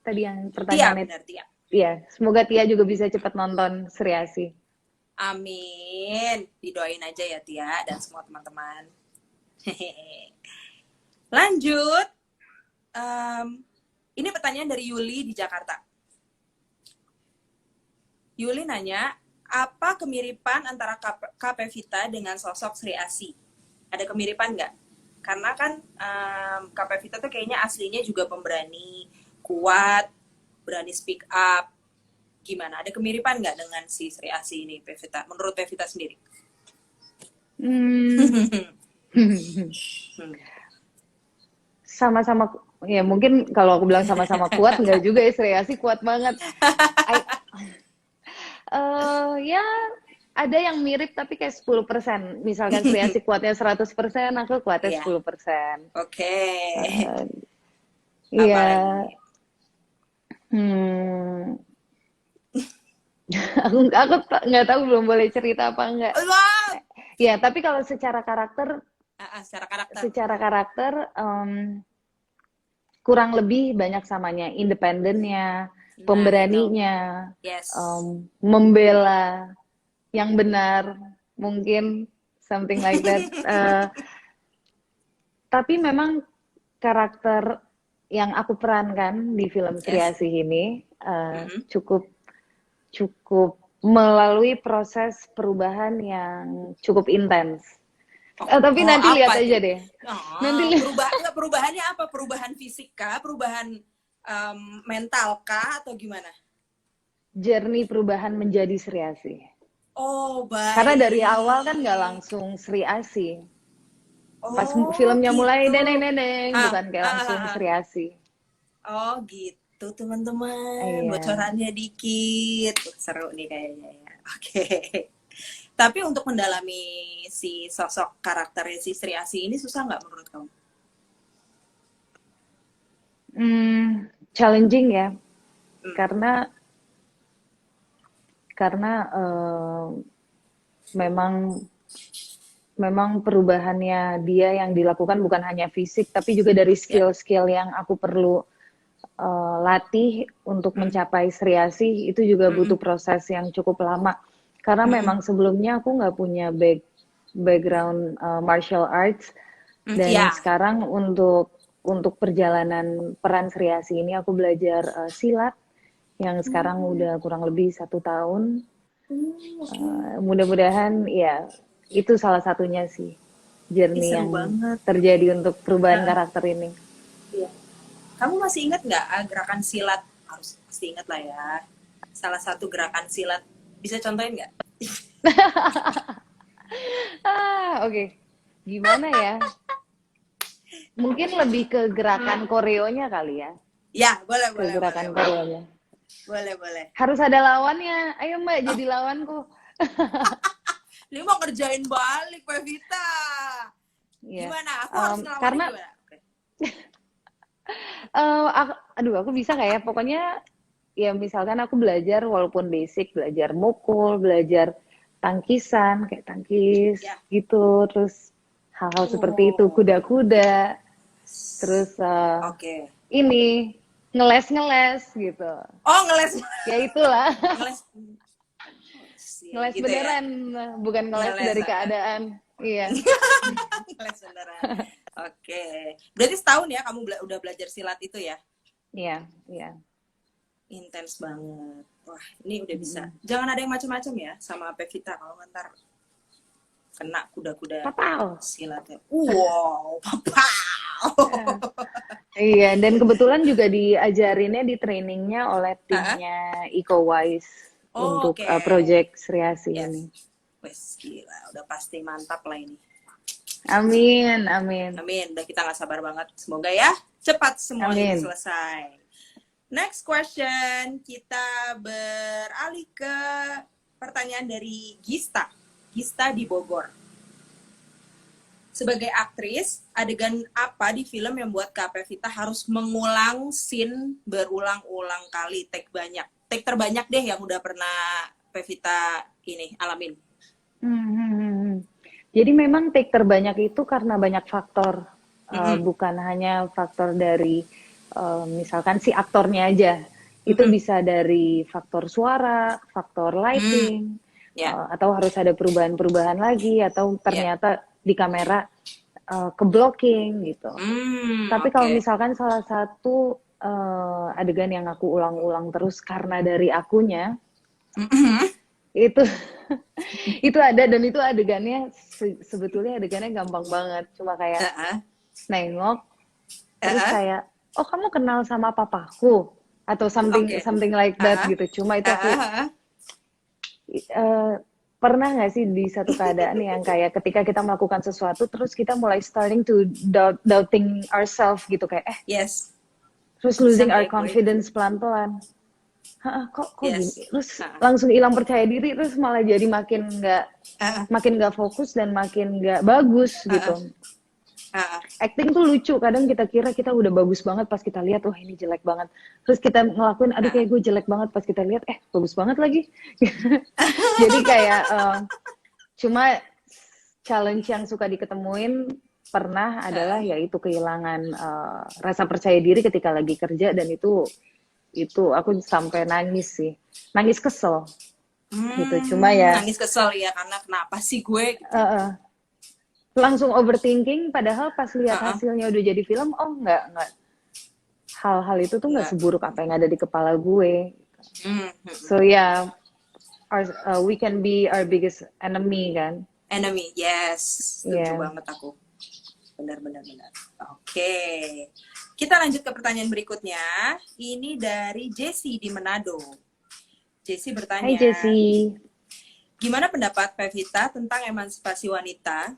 [SPEAKER 1] tadi yang
[SPEAKER 2] Tia,
[SPEAKER 1] pertanyaannya
[SPEAKER 2] benar Tia.
[SPEAKER 1] ya, semoga Tia juga bisa cepat nonton Seriasi.
[SPEAKER 2] Amin. Didoain aja ya Tia dan semua teman-teman. Lanjut. Ini pertanyaan dari Yuli di Jakarta. Yuli nanya, apa kemiripan antara KP Vita dengan sosok Sri Asih? Ada kemiripan nggak? Karena kan KP Vita tuh kayaknya aslinya juga pemberani, kuat, berani speak up. Gimana? Ada kemiripan nggak dengan si Sri Asih ini, Pevita? Menurut Pevita sendiri?
[SPEAKER 1] Sama-sama ya mungkin kalau aku bilang sama-sama kuat nggak juga ya, Sri Asih kuat banget. Ya ada yang mirip tapi kayak 10%. Misalkan Sri Asih kuatnya 100%, aku kuatnya
[SPEAKER 2] Iya.
[SPEAKER 1] 10%.
[SPEAKER 2] Oke.
[SPEAKER 1] Iya.
[SPEAKER 2] Apalagi?
[SPEAKER 1] Aku nggak tahu belum boleh cerita apa enggak.
[SPEAKER 2] Wow.
[SPEAKER 1] Ya, tapi kalau secara karakter,
[SPEAKER 2] Secara karakter.
[SPEAKER 1] kurang lebih banyak samanya, independennya,
[SPEAKER 2] Nah, itu.
[SPEAKER 1] pemberaninya,
[SPEAKER 2] Yes.
[SPEAKER 1] membela yang benar, mungkin something like that. Tapi memang karakter yang aku perankan di film Sri
[SPEAKER 2] Yes.
[SPEAKER 1] Asih ini cukup melalui proses perubahan yang cukup intens. Tapi nanti lihat
[SPEAKER 2] apa
[SPEAKER 1] aja
[SPEAKER 2] tuh?
[SPEAKER 1] deh. Nanti lihat.
[SPEAKER 2] Perubahannya apa? Perubahan fisik kah? Perubahan mental kah? Atau gimana?
[SPEAKER 1] Journey perubahan menjadi Sri Asih.
[SPEAKER 2] Oh, baik.
[SPEAKER 1] Karena dari awal kan nggak langsung Sri Asih. Pas filmnya
[SPEAKER 2] gitu.
[SPEAKER 1] mulai neneng-neneng, bukan kayak langsung Sri Asih.
[SPEAKER 2] Oh, gitu teman-teman.
[SPEAKER 1] Iya.
[SPEAKER 2] Bocorannya dikit. Seru nih kayaknya ya. Oke. Tapi untuk mendalami si sosok karakternya si Sri Asih ini susah nggak menurut kamu?
[SPEAKER 1] Challenging ya. Karena memang perubahannya dia yang dilakukan bukan hanya fisik, tapi juga dari skill-skill yang aku perlu latih untuk mencapai Sri Asih itu juga butuh proses yang cukup lama. Karena memang sebelumnya aku nggak punya background martial arts dan sekarang untuk perjalanan peran Sri Asih ini aku belajar silat yang sekarang udah kurang lebih 1 tahun. Mudah-mudahan ya itu salah satunya sih journey yang terjadi untuk perubahan karakter ini.
[SPEAKER 2] Iya. Kamu masih ingat nggak gerakan silat? Harus pasti ingat lah ya. Salah satu gerakan silat. Bisa contohin nggak?
[SPEAKER 1] Oke. Gimana ya? Mungkin lebih ke gerakan koreonya kali ya.
[SPEAKER 2] Ya, boleh.
[SPEAKER 1] Gerakan koreonya.
[SPEAKER 2] Boleh.
[SPEAKER 1] Harus ada lawannya. Ayo Mbak, jadi lawanku.
[SPEAKER 2] Ini mau ngerjain balik, Pevita. Gimana? Aku harus ngelawanin gimana?
[SPEAKER 1] Aku bisa nggak ya? Pokoknya ya misalkan aku belajar walaupun basic, belajar mukul, belajar tangkisan, kayak tangkis gitu, terus hal-hal seperti itu, kuda-kuda, terus ini ngeles gitu.
[SPEAKER 2] Oh, ngeles.
[SPEAKER 1] Ya itulah. Ngeles
[SPEAKER 2] gitu
[SPEAKER 1] beneran, ya? Bukan ngeles dari keadaan. Iya.
[SPEAKER 2] Ngeles beneran. Oke. Berarti setahun ya kamu udah belajar silat itu ya?
[SPEAKER 1] Iya.
[SPEAKER 2] Intens banget. Wah, ini udah bisa. Jangan ada yang macam-macam ya sama Pevita kalau ntar kena kuda-kuda silatnya. Wow,
[SPEAKER 1] Iya, dan kebetulan juga diajarinnya di trainingnya oleh timnya Iko Wise untuk project Sri Asih ini.
[SPEAKER 2] Wes, gila, udah pasti mantap lah ini.
[SPEAKER 1] Amin.
[SPEAKER 2] Udah kita nggak sabar banget. Semoga ya cepat semuanya selesai. Next question, kita beralih ke pertanyaan dari Gista di Bogor. sebagai aktris, adegan apa di film yang buat Kak Pevita harus mengulang scene berulang-ulang kali, take banyak, take terbanyak deh yang udah pernah Pevita ini alamin.
[SPEAKER 1] Jadi memang take terbanyak itu karena banyak faktor,
[SPEAKER 2] Mm-mm.
[SPEAKER 1] bukan hanya faktor dari misalkan si aktornya aja. Itu
[SPEAKER 2] Mm-mm.
[SPEAKER 1] bisa dari faktor suara, faktor
[SPEAKER 2] Mm.
[SPEAKER 1] lighting,
[SPEAKER 2] Ya,
[SPEAKER 1] atau harus ada perubahan-perubahan lagi, atau
[SPEAKER 2] ya.
[SPEAKER 1] ternyata di kamera ke blocking gitu. Tapi kalau
[SPEAKER 2] Oke.
[SPEAKER 1] misalkan salah satu adegan yang aku ulang-ulang terus karena dari akunya,
[SPEAKER 2] Mm-mm.
[SPEAKER 1] itu itu ada, dan itu adegannya sebetulnya adegannya gampang banget, cuma kayak
[SPEAKER 2] Uh-uh.
[SPEAKER 1] nengok terus
[SPEAKER 2] Uh-uh.
[SPEAKER 1] kayak, oh kamu kenal sama papaku atau something
[SPEAKER 2] Oke.
[SPEAKER 1] something like that
[SPEAKER 2] Uh-uh.
[SPEAKER 1] gitu. Cuma itu aku
[SPEAKER 2] Uh-uh.
[SPEAKER 1] pernah nggak sih di satu keadaan yang kayak ketika kita melakukan sesuatu terus kita mulai starting to doubting ourselves gitu, kayak
[SPEAKER 2] Yes.
[SPEAKER 1] terus
[SPEAKER 2] Bisa
[SPEAKER 1] losing
[SPEAKER 2] nggak
[SPEAKER 1] our
[SPEAKER 2] ya gue?
[SPEAKER 1] confidence pelan-pelan. Kok gini,
[SPEAKER 2] Yes.
[SPEAKER 1] terus
[SPEAKER 2] Uh-uh.
[SPEAKER 1] langsung hilang percaya diri, terus malah jadi
[SPEAKER 2] Uh-uh.
[SPEAKER 1] makin nggak fokus dan makin nggak bagus
[SPEAKER 2] Uh-uh.
[SPEAKER 1] gitu.
[SPEAKER 2] Uh-uh.
[SPEAKER 1] Acting tuh lucu, kadang kita kira kita udah bagus banget, pas kita lihat wah ini jelek banget, terus kita ngelakuin aduh
[SPEAKER 2] Uh-uh.
[SPEAKER 1] kayak gue jelek banget, pas kita lihat bagus banget lagi. Jadi kayak cuma challenge yang suka diketemuin pernah adalah
[SPEAKER 2] Uh-uh.
[SPEAKER 1] yaitu kehilangan rasa percaya diri ketika lagi kerja, dan itu aku sampai nangis sih, nangis kesel gitu. Cuma ya
[SPEAKER 2] Nangis kesel ya karena kenapa sih gue gitu.
[SPEAKER 1] uh, uh, langsung overthinking, padahal pas lihat
[SPEAKER 2] Uh-uh.
[SPEAKER 1] hasilnya udah jadi film, oh nggak, hal-hal itu tuh nggak
[SPEAKER 2] Enggak.
[SPEAKER 1] seburuk apa yang ada di kepala gue.
[SPEAKER 2] Hmm.
[SPEAKER 1] So yeah, we can be our biggest enemy kan.
[SPEAKER 2] Enemy, yes, setuju
[SPEAKER 1] Yeah.
[SPEAKER 2] banget aku. Benar. Oke, kita lanjut ke pertanyaan berikutnya. Ini dari Jessie di Manado. Jessie
[SPEAKER 1] Hai
[SPEAKER 2] bertanya,
[SPEAKER 1] Jessie.
[SPEAKER 2] gimana pendapat Pevita tentang emansipasi wanita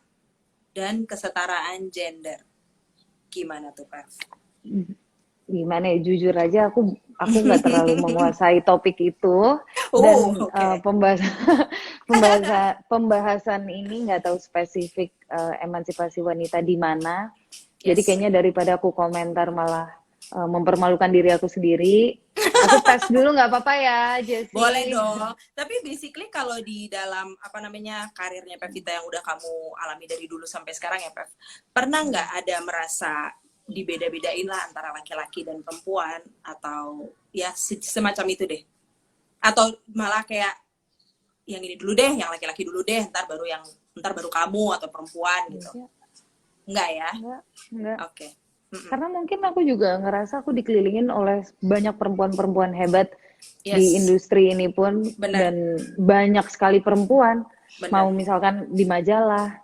[SPEAKER 2] dan kesetaraan gender? Gimana tuh, Pev?
[SPEAKER 1] Gimana ya, jujur aja aku nggak terlalu menguasai topik itu, dan
[SPEAKER 2] Okay.
[SPEAKER 1] pembahasan ini nggak tahu spesifik emansipasi wanita di mana. Jadi
[SPEAKER 2] Yes.
[SPEAKER 1] kayaknya daripada aku komentar malah mempermalukan diri aku sendiri, aku tes dulu nggak apa-apa ya, Jessie?
[SPEAKER 2] Boleh dong. Tapi basically kalau di dalam karirnya Pevita yang udah kamu alami dari dulu sampai sekarang ya, Pev, pernah nggak ada merasa dibeda-bedain lah antara laki-laki dan perempuan, atau ya semacam itu deh, atau malah kayak yang ini dulu deh, yang laki-laki dulu deh, ntar baru kamu atau perempuan gitu? Enggak ya?
[SPEAKER 1] Enggak.
[SPEAKER 2] Oke.
[SPEAKER 1] Karena mungkin aku juga ngerasa aku dikelilingin oleh banyak perempuan-perempuan hebat
[SPEAKER 2] Yes.
[SPEAKER 1] di industri ini pun.
[SPEAKER 2] Bener.
[SPEAKER 1] Dan banyak sekali perempuan.
[SPEAKER 2] Bener.
[SPEAKER 1] Mau misalkan di majalah,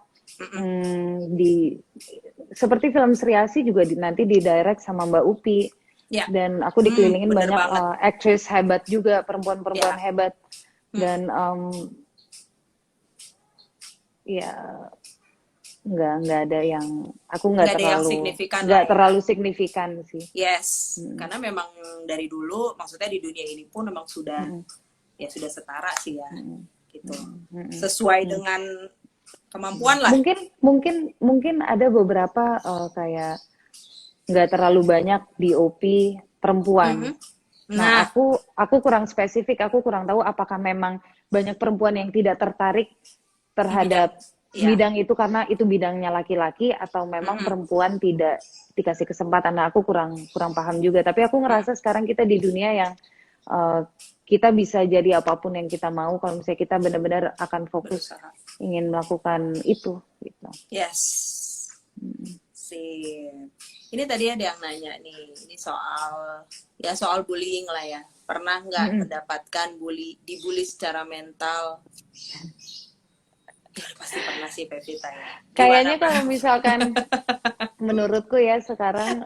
[SPEAKER 1] seperti film Sri Asih juga nanti di direct sama Mbak Upi.
[SPEAKER 2] Ya.
[SPEAKER 1] Dan aku dikelilingin
[SPEAKER 2] bener
[SPEAKER 1] banyak
[SPEAKER 2] banget.
[SPEAKER 1] aktris hebat juga, perempuan-perempuan hebat. Dan ya nggak ada yang aku nggak terlalu signifikan sih.
[SPEAKER 2] Yes, karena memang dari dulu, maksudnya di dunia ini pun memang sudah ya sudah setara sih ya, gitu. Sesuai dengan kemampuan lah.
[SPEAKER 1] Mungkin ada beberapa kayak nggak terlalu banyak DOP perempuan. Nah, aku kurang spesifik, aku kurang tahu apakah memang banyak perempuan yang tidak tertarik terhadap bidang itu karena itu bidangnya laki-laki, atau memang perempuan tidak dikasih kesempatan. Nah, aku kurang paham juga. Tapi aku ngerasa sekarang kita di dunia yang kita bisa jadi apapun yang kita mau kalau misalnya kita benar-benar akan fokus ingin melakukan itu gitu.
[SPEAKER 2] Yes. Sip. Ini tadi ada yang nanya nih, ini soal bullying lah ya. Pernah nggak mendapatkan dibully secara mental? Ya, pasti pernah sih Pevita ya.
[SPEAKER 1] Kayaknya kalau misalkan menurutku ya sekarang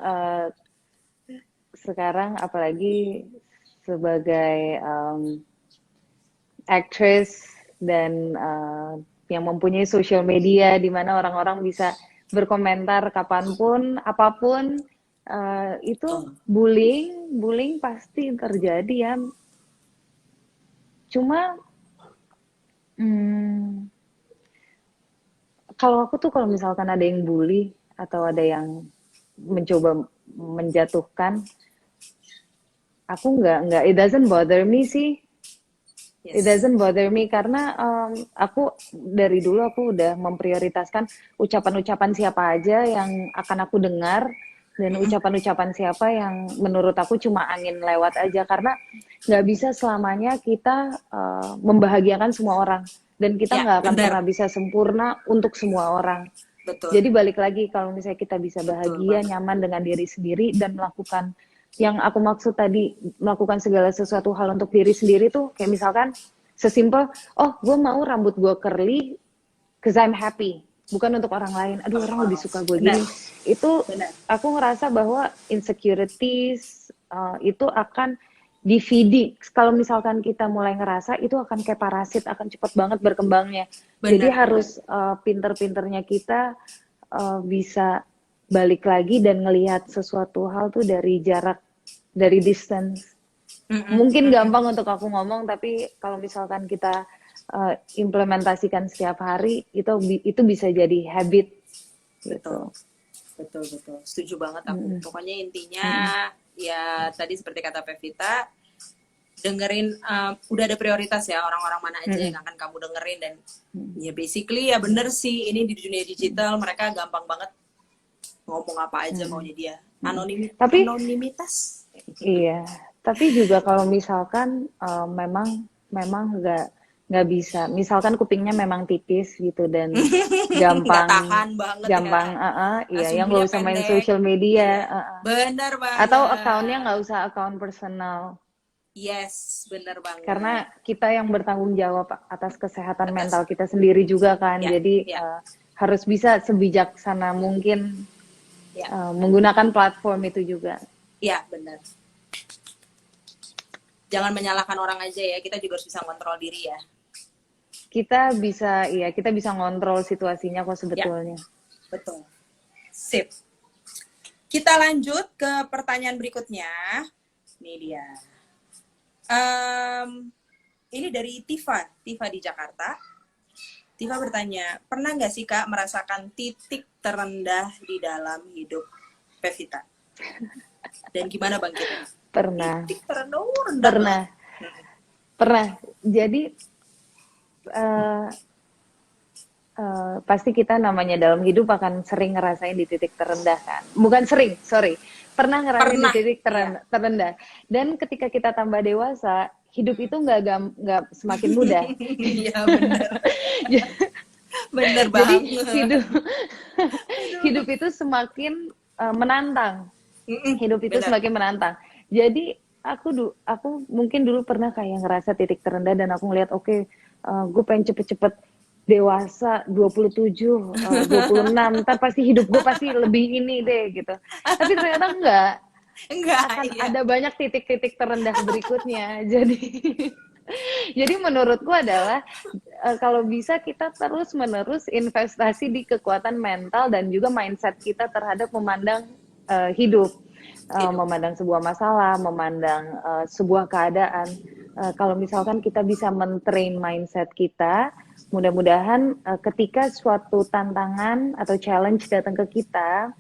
[SPEAKER 1] apalagi sebagai actress dan yang mempunyai social media di mana orang-orang bisa berkomentar kapanpun, apapun, itu bullying pasti terjadi ya. Cuma Kalau aku tuh kalau misalkan ada yang bully atau ada yang mencoba menjatuhkan, aku nggak, it doesn't bother me sih. It
[SPEAKER 2] Yes.
[SPEAKER 1] doesn't bother me karena aku dari dulu aku udah memprioritaskan ucapan-ucapan siapa aja yang akan aku dengar dan ucapan-ucapan siapa yang menurut aku cuma angin lewat aja, karena nggak bisa selamanya kita membahagiakan semua orang dan kita
[SPEAKER 2] Ya,
[SPEAKER 1] nggak akan
[SPEAKER 2] benar.
[SPEAKER 1] pernah bisa sempurna untuk semua orang.
[SPEAKER 2] Betul.
[SPEAKER 1] Jadi balik lagi, kalau misalnya kita bisa
[SPEAKER 2] Betul
[SPEAKER 1] bahagia,
[SPEAKER 2] banget.
[SPEAKER 1] nyaman dengan diri sendiri dan melakukan yang aku maksud tadi, melakukan segala sesuatu hal untuk diri sendiri tuh kayak misalkan sesimpel, oh gue mau rambut gue curly cause I'm happy, bukan untuk orang lain. Aduh, orang lebih suka gue
[SPEAKER 2] Benar.
[SPEAKER 1] gini. Itu
[SPEAKER 2] Benar.
[SPEAKER 1] aku ngerasa bahwa insecurities itu akan di feeding. Kalau misalkan kita mulai ngerasa, itu akan kayak parasit, akan cepat banget berkembangnya. Jadi
[SPEAKER 2] Benar.
[SPEAKER 1] harus pinter-pinternya kita bisa balik lagi dan ngelihat sesuatu hal tuh dari jarak, dari distance. Mungkin gampang untuk aku ngomong, tapi kalau misalkan kita implementasikan setiap hari, itu bisa jadi habit gitu.
[SPEAKER 2] Betul. Setuju banget aku. Pokoknya intinya ya tadi seperti kata Pevita, dengerin, udah ada prioritas ya orang-orang mana aja yang akan kamu dengerin, dan ya basically ya bener sih, ini di dunia digital mereka gampang banget ngomong apa aja maunya dia.
[SPEAKER 1] Tapi
[SPEAKER 2] Anonimitas.
[SPEAKER 1] iya, tapi juga kalau misalkan memang nggak bisa. Misalkan kupingnya memang tipis gitu dan
[SPEAKER 2] Nggak
[SPEAKER 1] gampang
[SPEAKER 2] tahan banget
[SPEAKER 1] gampang,
[SPEAKER 2] ya.
[SPEAKER 1] iya,
[SPEAKER 2] Langsung
[SPEAKER 1] yang nggak
[SPEAKER 2] punya
[SPEAKER 1] usah main
[SPEAKER 2] pendek.
[SPEAKER 1] social media,
[SPEAKER 2] Iya. Bener
[SPEAKER 1] atau akunnya
[SPEAKER 2] banget.
[SPEAKER 1] nggak usah akun personal,
[SPEAKER 2] Yes, bener banget.
[SPEAKER 1] karena kita yang bertanggung jawab atas kesehatan
[SPEAKER 2] Atas,
[SPEAKER 1] mental kita sendiri juga kan.
[SPEAKER 2] ya,
[SPEAKER 1] Jadi
[SPEAKER 2] ya,
[SPEAKER 1] harus bisa sebijaksana mungkin
[SPEAKER 2] ya,
[SPEAKER 1] menggunakan platform itu juga.
[SPEAKER 2] ya, bener. Jangan menyalahkan orang aja ya, kita juga harus bisa kontrol diri ya.
[SPEAKER 1] Kita bisa ngontrol situasinya kok
[SPEAKER 2] Ya,
[SPEAKER 1] sebetulnya.
[SPEAKER 2] betul. Sip. Kita lanjut ke pertanyaan berikutnya. Ini dia. Ini dari Tifa di Jakarta. Tifa bertanya, pernah nggak sih Kak merasakan titik terendah di dalam hidup Pevita? Dan gimana bangkitnya?
[SPEAKER 1] Pernah.
[SPEAKER 2] Titik terendah.
[SPEAKER 1] Pernah. Jadi pasti kita namanya dalam hidup akan sering ngerasain di titik terendah kan. Bukan sering, sorry. Pernah ngerasain di titik terendah. Dan ketika kita tambah dewasa, hidup itu nggak semakin mudah.
[SPEAKER 2] Iya, benar. Bener banget.
[SPEAKER 1] Jadi hidup itu semakin menantang. Hidup itu semakin menantang. Jadi aku mungkin dulu pernah kayak ngerasa titik terendah dan aku ngeliat gue pengen cepet-cepet dewasa 27, 26, ntar pasti hidup gue pasti lebih ini deh gitu. Tapi ternyata enggak. Akan ada banyak titik-titik terendah berikutnya. Jadi menurutku adalah kalau bisa kita terus-menerus investasi di kekuatan mental dan juga mindset kita terhadap memandang hidup. Memandang sebuah masalah, memandang sebuah keadaan. Kalau misalkan kita bisa men-train mindset kita, mudah-mudahan ketika suatu tantangan atau challenge datang ke kita,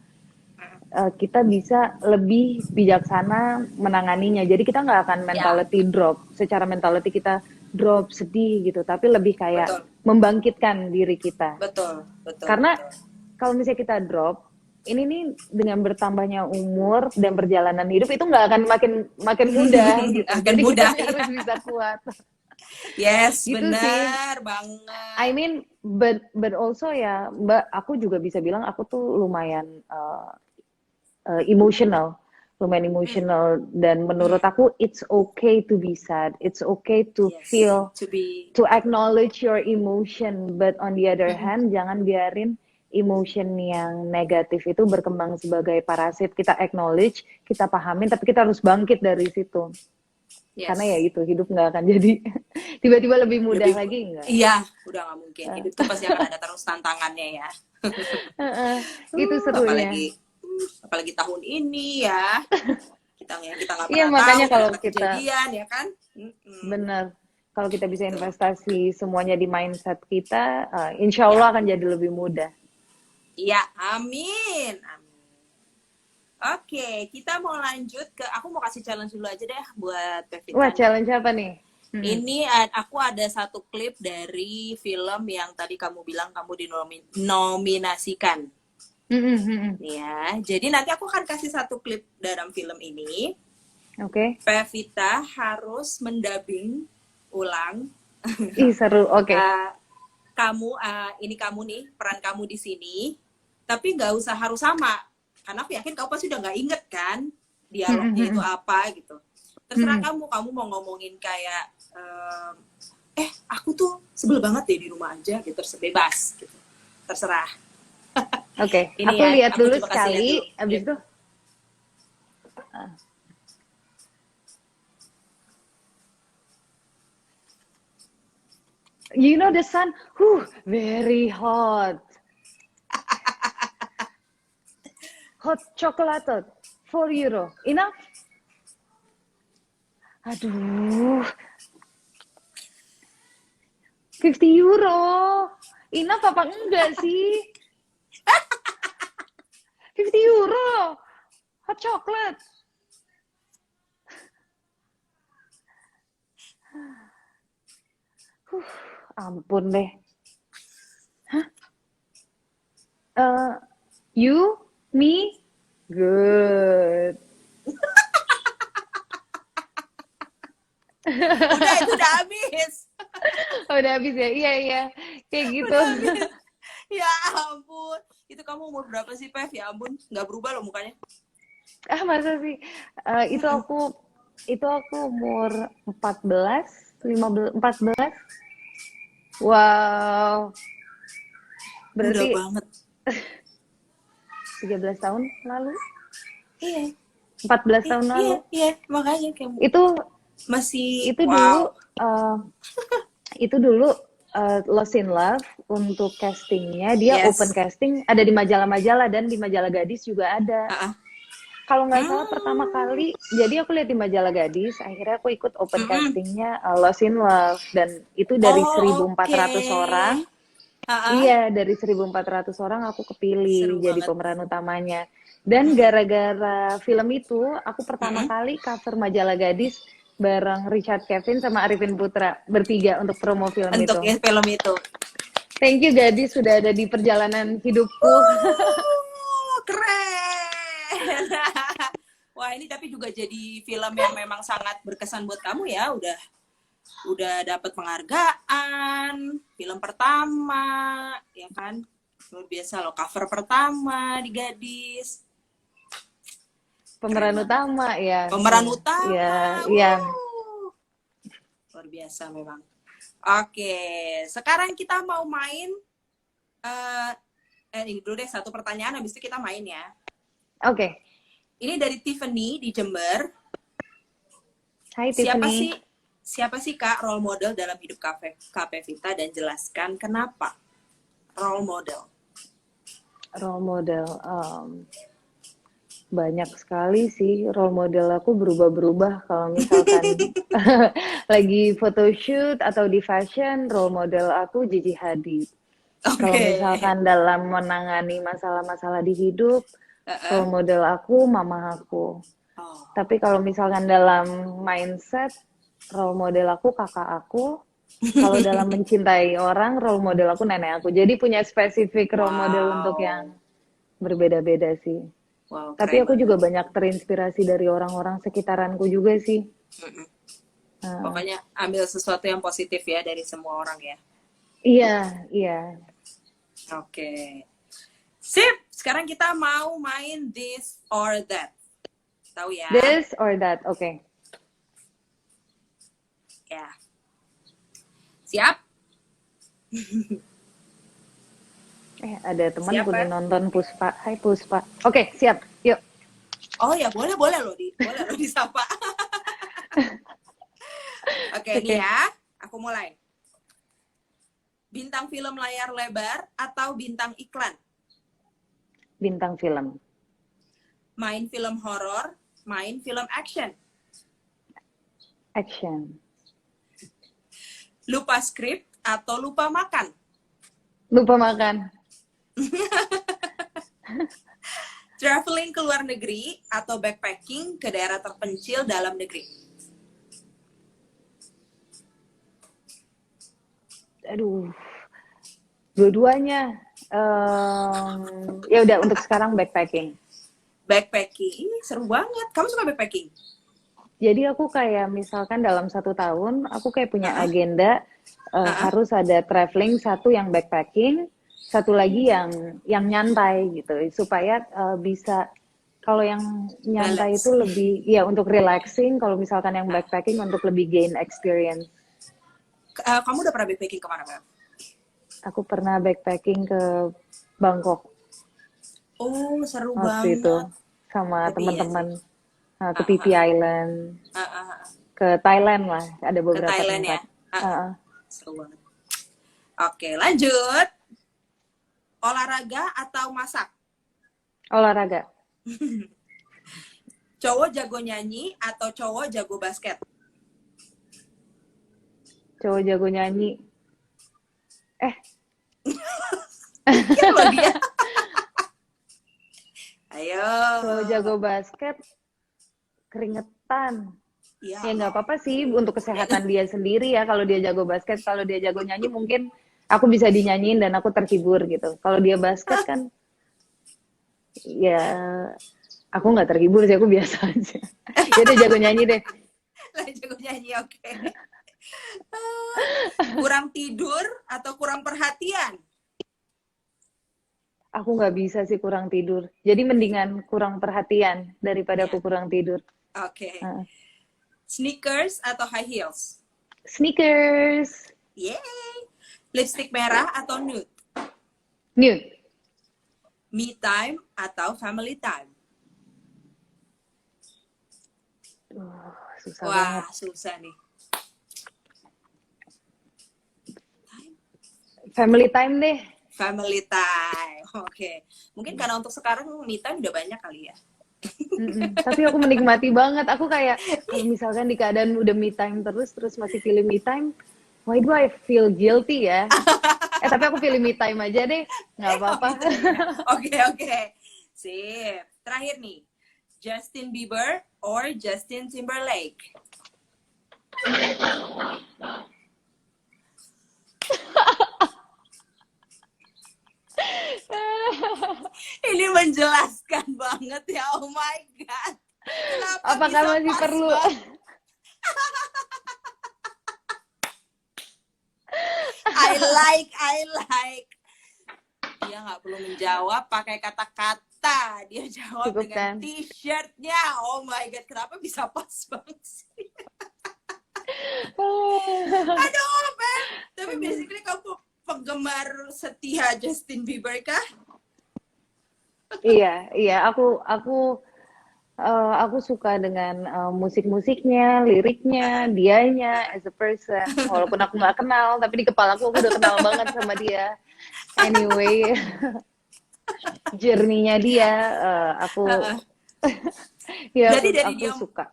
[SPEAKER 1] kita bisa lebih bijaksana menanganinya. Jadi kita nggak akan mentality drop. Secara mentality kita drop, sedih gitu, tapi lebih kayak membangkitkan diri kita.
[SPEAKER 2] Betul.
[SPEAKER 1] Karena kalau misalnya kita drop, ini nih dengan bertambahnya umur dan perjalanan hidup itu nggak akan makin mudah gitu.
[SPEAKER 2] Akan
[SPEAKER 1] Jadi
[SPEAKER 2] mudah,
[SPEAKER 1] kita harus bisa kuat.
[SPEAKER 2] Yes,
[SPEAKER 1] gitu
[SPEAKER 2] benar
[SPEAKER 1] sih.
[SPEAKER 2] banget.
[SPEAKER 1] I mean, but also ya, Mbak, aku juga bisa bilang aku tuh lumayan emotional dan menurut aku it's okay to be sad, it's okay to feel, to acknowledge your emotion, but on the other hand jangan biarin emotion yang negatif itu berkembang sebagai parasit. Kita acknowledge, kita pahamin, tapi kita harus bangkit dari situ. Karena ya itu, hidup nggak akan jadi tiba-tiba lebih mudah lagi, enggak?
[SPEAKER 2] Iya, udah nggak mungkin. Hidup itu pasti akan ada terus tantangannya ya.
[SPEAKER 1] Itu serunya.
[SPEAKER 2] Apalagi tahun ini ya. Kita nggak pernah
[SPEAKER 1] iya, makanya
[SPEAKER 2] tahu
[SPEAKER 1] kalau kita
[SPEAKER 2] kejadian ya kan.
[SPEAKER 1] Bener. Kalau kita bisa investasi semuanya di mindset kita, insya Allah akan jadi lebih mudah.
[SPEAKER 2] Iya, amin. Amin. Oke, kita mau lanjut ke, aku mau kasih challenge dulu aja deh buat Pevita
[SPEAKER 1] Wah,
[SPEAKER 2] nih.
[SPEAKER 1] challenge apa nih?
[SPEAKER 2] Ini aku ada satu klip dari film yang tadi kamu bilang kamu dinominasikan. Ya, jadi nanti aku akan kasih satu klip dalam film ini.
[SPEAKER 1] Oke.
[SPEAKER 2] Pevita harus mendubbing ulang.
[SPEAKER 1] Ih, seru. Oke.
[SPEAKER 2] Ini kamu nih, peran kamu di sini. Tapi nggak usah harus sama. Karena aku yakin kamu pasti udah nggak inget kan dialognya itu apa gitu. Terserah kamu mau ngomongin kayak aku tuh sebel banget deh di rumah aja gitu, bebas gitu. Terserah.
[SPEAKER 1] Oke,
[SPEAKER 2] Ini
[SPEAKER 1] aku
[SPEAKER 2] ya,
[SPEAKER 1] lihat
[SPEAKER 2] aku
[SPEAKER 1] dulu
[SPEAKER 2] coba kasih lihat
[SPEAKER 1] sekali,
[SPEAKER 2] dulu.
[SPEAKER 1] abis
[SPEAKER 2] Yep.
[SPEAKER 1] itu. You know the sun, very hot. Hot chocolate, €4. Enough? Aduh, €50. Enough apa enggak sih? €50. Hot chocolate. Ampun deh. Hah? You, me, good.
[SPEAKER 2] Udah, itu udah habis.
[SPEAKER 1] Oh, udah habis ya? Iya, iya. Kayak gitu.
[SPEAKER 2] Udah habis. Ya ampun. Itu kamu umur berapa sih, Pev? Ya ampun, nggak berubah loh mukanya.
[SPEAKER 1] Masa sih? Itu aku umur 14, 15, 14. Wow.
[SPEAKER 2] Muda
[SPEAKER 1] Berarti
[SPEAKER 2] banget.
[SPEAKER 1] 13 tahun lalu?
[SPEAKER 2] Iya.
[SPEAKER 1] 14 tahun lalu.
[SPEAKER 2] Iya, makanya kayak
[SPEAKER 1] Itu
[SPEAKER 2] masih
[SPEAKER 1] itu dulu itu dulu Lost in Love untuk castingnya dia
[SPEAKER 2] Yes.
[SPEAKER 1] open casting ada di majalah-majalah dan di majalah Gadis juga ada. Kalau nggak salah pertama kali, jadi aku lihat di majalah Gadis, akhirnya aku ikut open castingnya Lost in Love dan itu dari 1.400 orang. Iya, dari 1.400 orang aku kepilih
[SPEAKER 2] Seru
[SPEAKER 1] jadi
[SPEAKER 2] banget.
[SPEAKER 1] pemeran utamanya. Dan gara-gara film itu, aku pertama kali cover majalah Gadis bareng Richard Kevin sama Arifin Putra bertiga untuk promo film
[SPEAKER 2] Untuk
[SPEAKER 1] itu.
[SPEAKER 2] film itu.
[SPEAKER 1] Thank you Gadis sudah ada di perjalanan hidupku.
[SPEAKER 2] Keren. Wah, ini tapi juga jadi film yang memang sangat berkesan buat kamu ya. Udah dapat penghargaan, film pertama, ya kan? Luar biasa loh, cover pertama di Gadis.
[SPEAKER 1] Pemeran utama ya.
[SPEAKER 2] Pemeran utama.
[SPEAKER 1] Iya.
[SPEAKER 2] Luar biasa memang. Oke, sekarang kita mau main ini dulu deh satu pertanyaan habis itu kita main ya.
[SPEAKER 1] Oke.
[SPEAKER 2] Ini dari Tiffany di Jember.
[SPEAKER 1] Hai Tiffany.
[SPEAKER 2] Siapa sih Kak role model dalam hidup Kak Pevita dan jelaskan kenapa role model?
[SPEAKER 1] Role model banyak sekali sih role model aku berubah-berubah kalau misalkan lagi photoshoot atau di fashion role model aku Gigi Hadid. Kalau misalkan dalam menangani masalah-masalah di hidup role model aku mama aku. Tapi kalau misalkan dalam mindset role model aku kakak aku. Kalau dalam mencintai orang role model aku nenek aku. Jadi punya spesifik role model untuk yang berbeda-beda sih.
[SPEAKER 2] Wow,
[SPEAKER 1] tapi aku juga banyak terinspirasi dari orang-orang sekitaranku juga sih.
[SPEAKER 2] Pokoknya ambil sesuatu yang positif ya dari semua orang ya.
[SPEAKER 1] Iya.
[SPEAKER 2] Oke. Sip, sekarang kita mau main this or that. Tahu ya?
[SPEAKER 1] This or that, oke.
[SPEAKER 2] Ya. Siap?
[SPEAKER 1] Ada temanku nih nonton Puspa. Hai Puspa. Oke, siap. Yuk.
[SPEAKER 2] Oh ya, boleh loh disapa. Oke, nih ya. Aku mulai. Bintang film layar lebar atau bintang iklan?
[SPEAKER 1] Bintang film.
[SPEAKER 2] Main film horor, main film action?
[SPEAKER 1] Action.
[SPEAKER 2] Lupa skrip atau lupa makan?
[SPEAKER 1] Lupa makan.
[SPEAKER 2] Traveling ke luar negeri atau backpacking ke daerah terpencil dalam negeri?
[SPEAKER 1] Aduh, dua-duanya. Ya udah untuk sekarang backpacking.
[SPEAKER 2] Backpacking, seru banget. Kamu suka backpacking?
[SPEAKER 1] Jadi aku kayak misalkan dalam 1 tahun aku kayak punya
[SPEAKER 2] Ah,
[SPEAKER 1] agenda
[SPEAKER 2] ah,
[SPEAKER 1] harus ada traveling, satu yang backpacking, satu lagi yang nyantai gitu supaya bisa, kalau yang nyantai itu
[SPEAKER 2] balance.
[SPEAKER 1] lebih ya untuk relaxing, kalau misalkan yang
[SPEAKER 2] Ah.
[SPEAKER 1] backpacking untuk lebih gain experience.
[SPEAKER 2] Kamu udah pernah backpacking kemana, Beb?
[SPEAKER 1] Aku pernah backpacking ke Bangkok
[SPEAKER 2] Oh, seru
[SPEAKER 1] waktu itu
[SPEAKER 2] banget.
[SPEAKER 1] sama
[SPEAKER 2] Tapi iya sih.
[SPEAKER 1] teman-teman, ke
[SPEAKER 2] Ah, ah,
[SPEAKER 1] Phi Phi
[SPEAKER 2] ah,
[SPEAKER 1] Island,
[SPEAKER 2] ah, ah, ah.
[SPEAKER 1] ke Thailand lah, ada
[SPEAKER 2] Ke
[SPEAKER 1] beberapa
[SPEAKER 2] Thailand ya.
[SPEAKER 1] tempat.
[SPEAKER 2] Ah, ah.
[SPEAKER 1] Uh,
[SPEAKER 2] Seru banget. Oke, lanjut. Olahraga atau masak?
[SPEAKER 1] Olahraga.
[SPEAKER 2] Cowok jago nyanyi atau cowok jago basket?
[SPEAKER 1] Cowok jago nyanyi. Eh,
[SPEAKER 2] Mikir loh dia. Ayo.
[SPEAKER 1] cowok jago basket keringetan.
[SPEAKER 2] Ya
[SPEAKER 1] Ya nggak apa-apa sih
[SPEAKER 2] ampun.
[SPEAKER 1] untuk kesehatan dia sendiri ya. Kalau dia jago basket, kalau dia jago nyanyi mungkin aku bisa dinyanyiin dan aku terhibur gitu. Kalau dia basket kan, ya aku nggak terhibur sih, aku biasa aja. Ya udah jago nyanyi deh.
[SPEAKER 2] Lah jago nyanyi, oke. Kurang tidur atau kurang perhatian?
[SPEAKER 1] Aku nggak bisa sih kurang tidur. Jadi mendingan kurang perhatian daripada aku
[SPEAKER 2] Ya,
[SPEAKER 1] kurang tidur.
[SPEAKER 2] oke.
[SPEAKER 1] Uh,
[SPEAKER 2] Sneakers atau high heels?
[SPEAKER 1] Sneakers,
[SPEAKER 2] Yeay. Lipstick merah atau nude?
[SPEAKER 1] nude.
[SPEAKER 2] Me time atau family time?
[SPEAKER 1] Susah banget.
[SPEAKER 2] Wah, susah nih.
[SPEAKER 1] Family time deh.
[SPEAKER 2] Family time. Oke. Mungkin karena untuk sekarang me time udah banyak kali ya.
[SPEAKER 1] Tapi aku menikmati banget. Aku kayak kalau misalkan di keadaan udah me time terus masih pilih me time, why do I feel guilty ya? Tapi aku pilih me time aja deh, nggak
[SPEAKER 2] Oh
[SPEAKER 1] apa-apa.
[SPEAKER 2] gitu ya. Oke, oke. Sip. Terakhir nih. Justin Bieber or Justin Timberlake? Ini menjelaskan banget ya. Oh my god. Kenapa
[SPEAKER 1] Apakah
[SPEAKER 2] bisa
[SPEAKER 1] masih
[SPEAKER 2] pas
[SPEAKER 1] perlu?
[SPEAKER 2] banget? I like. Dia nggak perlu menjawab pakai kata-kata. Dia jawab
[SPEAKER 1] Cukup
[SPEAKER 2] dengan
[SPEAKER 1] kan?
[SPEAKER 2] t-shirtnya. Oh my god, kenapa bisa pas banget sih? Aduh, Beb. Tapi basically kamu penggemar setia Justin Bieber kah?
[SPEAKER 1] Iya, iya. Aku suka dengan musik-musiknya, liriknya, dianya as a person. Walaupun aku nggak kenal, tapi di kepala aku udah kenal banget sama dia. Anyway, journey-nya dia, ya
[SPEAKER 2] Jadi
[SPEAKER 1] aku suka.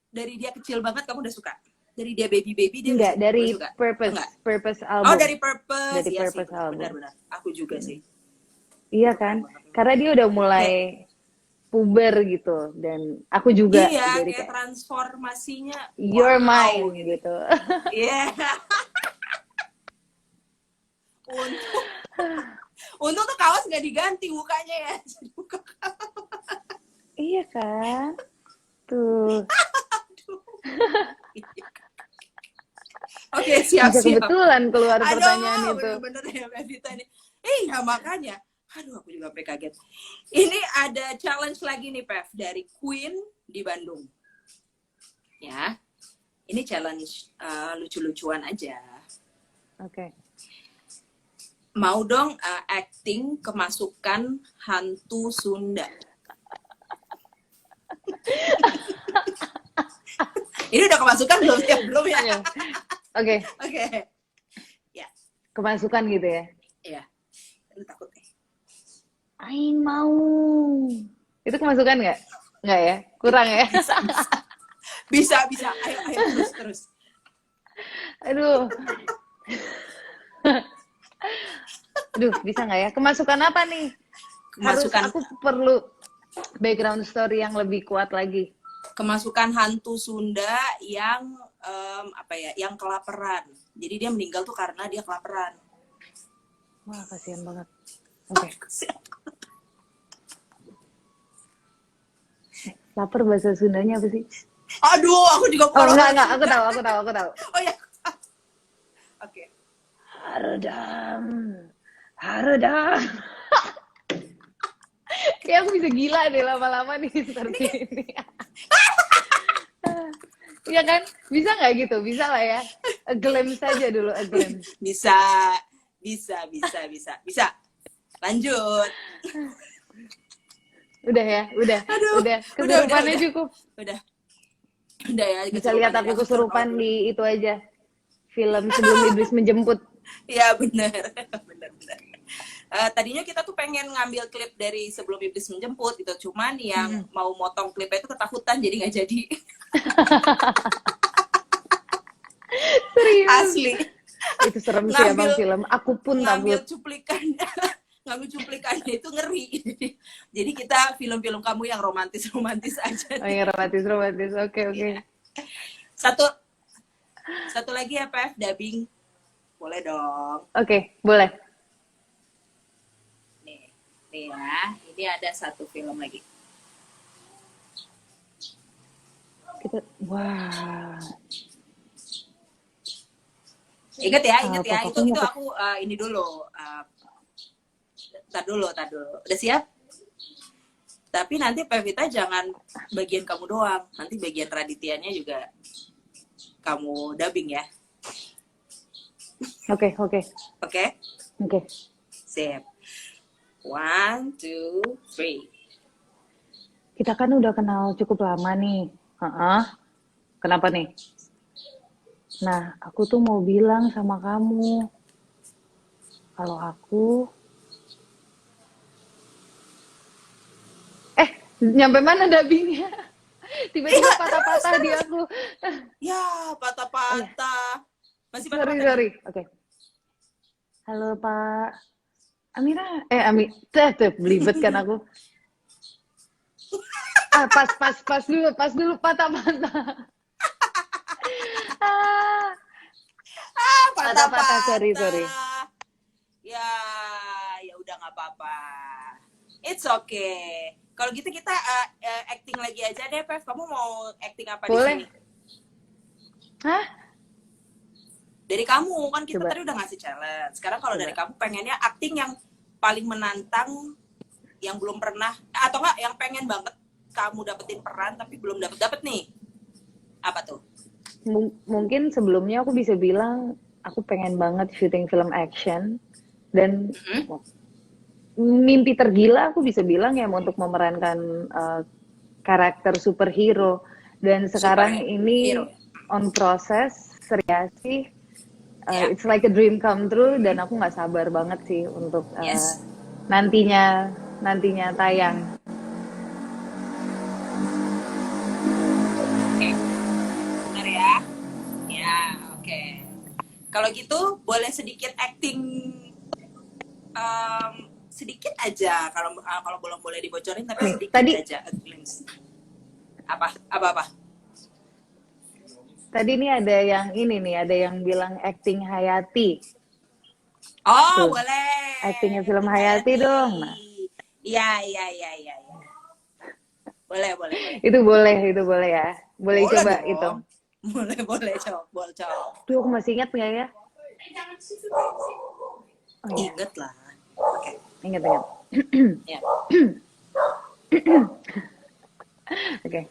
[SPEAKER 2] dari dia kecil banget kamu udah suka? Dari dia baby dia
[SPEAKER 1] Enggak,
[SPEAKER 2] udah
[SPEAKER 1] dari
[SPEAKER 2] suka? Enggak.
[SPEAKER 1] Purpose
[SPEAKER 2] Oh,
[SPEAKER 1] album.
[SPEAKER 2] dari Purpose.
[SPEAKER 1] Dari
[SPEAKER 2] Iya sih,
[SPEAKER 1] Purpose album.
[SPEAKER 2] benar. Aku juga sih.
[SPEAKER 1] Iya
[SPEAKER 2] Itu keren
[SPEAKER 1] kan?
[SPEAKER 2] banget.
[SPEAKER 1] Karena dia udah mulai
[SPEAKER 2] Kayak,
[SPEAKER 1] puber gitu. Dan aku juga.
[SPEAKER 2] iya,
[SPEAKER 1] Jadi
[SPEAKER 2] kayak
[SPEAKER 1] kayak,
[SPEAKER 2] transformasinya
[SPEAKER 1] you're
[SPEAKER 2] wow
[SPEAKER 1] mine
[SPEAKER 2] gitu.
[SPEAKER 1] gitu.
[SPEAKER 2] Iya. Yeah. Untung, untung tuh kaos nggak diganti mukanya ya.
[SPEAKER 1] Iya kan? Tuh.
[SPEAKER 2] Oke,
[SPEAKER 1] Bisa
[SPEAKER 2] siap-siap.
[SPEAKER 1] kebetulan keluar pertanyaan
[SPEAKER 2] Aduh,
[SPEAKER 1] itu.
[SPEAKER 2] bener-bener ya Mbak Vita ini. Iya, makanya. Aduh, aku juga sampai kaget. Ini ada challenge lagi nih, Pev, dari Queen di Bandung. Ya, ini challenge lucu-lucuan aja.
[SPEAKER 1] Oke.
[SPEAKER 2] Mau dong acting kemasukan hantu Sunda. Ini udah kemasukan belum ya? Belum ya?
[SPEAKER 1] Iya. Oke.
[SPEAKER 2] Oke. Ya,
[SPEAKER 1] Kemasukan gitu ya.
[SPEAKER 2] iya. Lu takut nih.
[SPEAKER 1] Aing mau. Itu kemasukan nggak? Nggak ya? Kurang ya?
[SPEAKER 2] Bisa. Ayo terus.
[SPEAKER 1] Aduh. Aduh, bisa nggak ya? Kemasukan apa nih?
[SPEAKER 2] Kemasukan
[SPEAKER 1] aku perlu background story yang lebih kuat lagi.
[SPEAKER 2] kemasukan hantu Sunda yang apa ya, yang kelaparan. Jadi dia meninggal tuh karena dia kelaparan.
[SPEAKER 1] Wah, kasihan banget. Oke. Lapar bahasa Sundanya apa sih?
[SPEAKER 2] Aduh, aku juga
[SPEAKER 1] Oh,
[SPEAKER 2] kalau
[SPEAKER 1] enggak, aku tahu.
[SPEAKER 2] Oh ya. Oke.
[SPEAKER 1] Haredam. Haredam. Kayak aku bisa gila deh lama-lama nih seperti ini. Iya kan? Bisa nggak gitu? Bisa lah ya. A glimpse saja dulu, a glimpse.
[SPEAKER 2] Bisa. Lanjut.
[SPEAKER 1] Udah ya, udah.
[SPEAKER 2] Aduh,
[SPEAKER 1] Udah. Kesurupannya
[SPEAKER 2] udah.
[SPEAKER 1] cukup.
[SPEAKER 2] Udah ya.
[SPEAKER 1] Bisa lihat aku
[SPEAKER 2] kesurupannya.
[SPEAKER 1] kesurupan di itu aja. Film Sebelum Iblis Menjemput.
[SPEAKER 2] Ya benar. Tadinya kita tuh pengen ngambil klip dari Sebelum Iblis Menjemput gitu, cuman yang mau motong klipnya itu ketakutan jadi nggak jadi.
[SPEAKER 1] Serius.
[SPEAKER 2] Asli.
[SPEAKER 1] Itu serem sih abang film. Aku pun
[SPEAKER 2] ngambil
[SPEAKER 1] takut.
[SPEAKER 2] cuplikannya itu ngeri. Jadi kita film-film kamu yang romantis aja.
[SPEAKER 1] Oh ya, romantis. Oke.
[SPEAKER 2] Satu lagi ya, Pef, dubbing. Boleh dong.
[SPEAKER 1] Oke, boleh.
[SPEAKER 2] Nih ya, ini ada satu film lagi.
[SPEAKER 1] Wah.
[SPEAKER 2] Ingat ya.
[SPEAKER 1] Papa
[SPEAKER 2] Itu aku ini dulu. Tar dulu. Udah siap? Tapi nanti Pevita jangan bagian kamu doang. Nanti bagian Raditya-nya juga kamu dubbing ya.
[SPEAKER 1] Oke.
[SPEAKER 2] Sip. 1, 2, 3.
[SPEAKER 1] Kita kan udah kenal cukup lama nih. Kenapa nih? Nah, aku tuh mau bilang sama kamu. Kalau aku... nyampe mana dubbingnya? Tiba-tiba patah-patah di aku.
[SPEAKER 2] Ya, patah-patah. Masih patah-patah.
[SPEAKER 1] Sorry. Oke. Halo, Pak. Amira. Tuh, belibet kan aku. Pas dulu patah-patah. Patah-patah, sorry.
[SPEAKER 2] Ya udah nggak apa-apa. It's okay. Kalau gitu kita acting lagi aja deh, Pev. Kamu mau acting apa di sini?
[SPEAKER 1] Hah?
[SPEAKER 2] Dari kamu, kan kita
[SPEAKER 1] Coba.
[SPEAKER 2] tadi udah ngasih challenge. Sekarang kalau dari kamu pengennya acting yang paling menantang, yang belum pernah, atau enggak yang pengen banget kamu dapetin peran tapi belum dapet nih. Apa tuh?
[SPEAKER 1] Mungkin sebelumnya aku bisa bilang aku pengen banget syuting film action. Dan mimpi tergila aku bisa bilang ya untuk memerankan karakter superhero. Dan sekarang ini on proses seriasi. It's like a dream come true dan aku nggak sabar banget sih untuk nantinya tayang.
[SPEAKER 2] Benar ya? Ya, oke. Kalau gitu boleh sedikit acting sedikit aja kalau belum boleh dibocorin tapi sedikit aja glimpse. Apa?
[SPEAKER 1] Tadi nih ada yang bilang acting Hayati.
[SPEAKER 2] Oh, tuh. Boleh.
[SPEAKER 1] Actingnya film Hayati dong. Nah.
[SPEAKER 2] Iya. Boleh.
[SPEAKER 1] Itu boleh ya. Boleh coba dong. Itu.
[SPEAKER 2] Boleh, Cok.
[SPEAKER 1] Tuh, aku masih ingat nggak ya?
[SPEAKER 2] Ingat lah. Oke.
[SPEAKER 1] Ingat.
[SPEAKER 2] Ya.
[SPEAKER 1] Oke.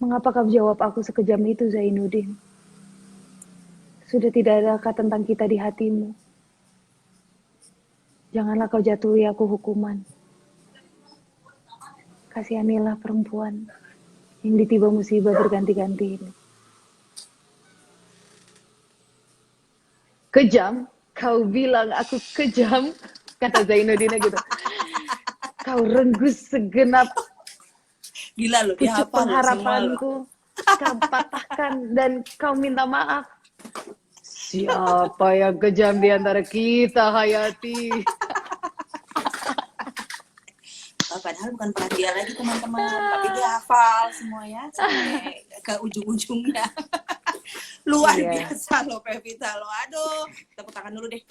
[SPEAKER 1] Mengapa kau jawab aku sekejam itu, Zainuddin? Sudah tidak adakah tentang kita di hatimu? Janganlah kau jatuhi aku hukuman. Kasihanilah perempuan yang ditiba musibah berganti-ganti ini. Kejam? Kau bilang aku kejam? Kata Zainuddin gitu. Kau renggus segenap
[SPEAKER 2] gila loh,
[SPEAKER 1] pucuk pengharapanku. Kau patahkan dan kau minta maaf. Siapa yang kejam di antara kita, Hayati?
[SPEAKER 2] Padahal bukan perhatian lagi teman-teman, tapi dia hafal semua ya sampai ke ujung-ujungnya. Luar
[SPEAKER 1] Iya.
[SPEAKER 2] biasa loh Pevita lo. Aduh, tepuk tangan dulu deh.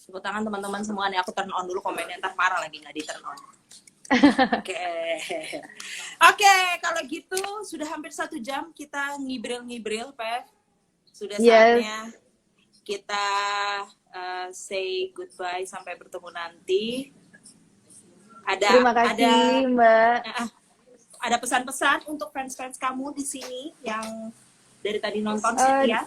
[SPEAKER 2] Tepuk tangan teman-teman semua nih. Aku turn on dulu komennya, ntar marah lagi nggak di turn on. Oke. Oke, kalau gitu sudah hampir 1 jam kita ngibril-ngibril, Pev. Sudah
[SPEAKER 1] Yes.
[SPEAKER 2] saatnya kita say goodbye sampai bertemu nanti.
[SPEAKER 1] Terima kasih, Mbak.
[SPEAKER 2] Ada pesan-pesan untuk fans-fans kamu di sini yang dari tadi nonton
[SPEAKER 1] Eh,
[SPEAKER 2] setia.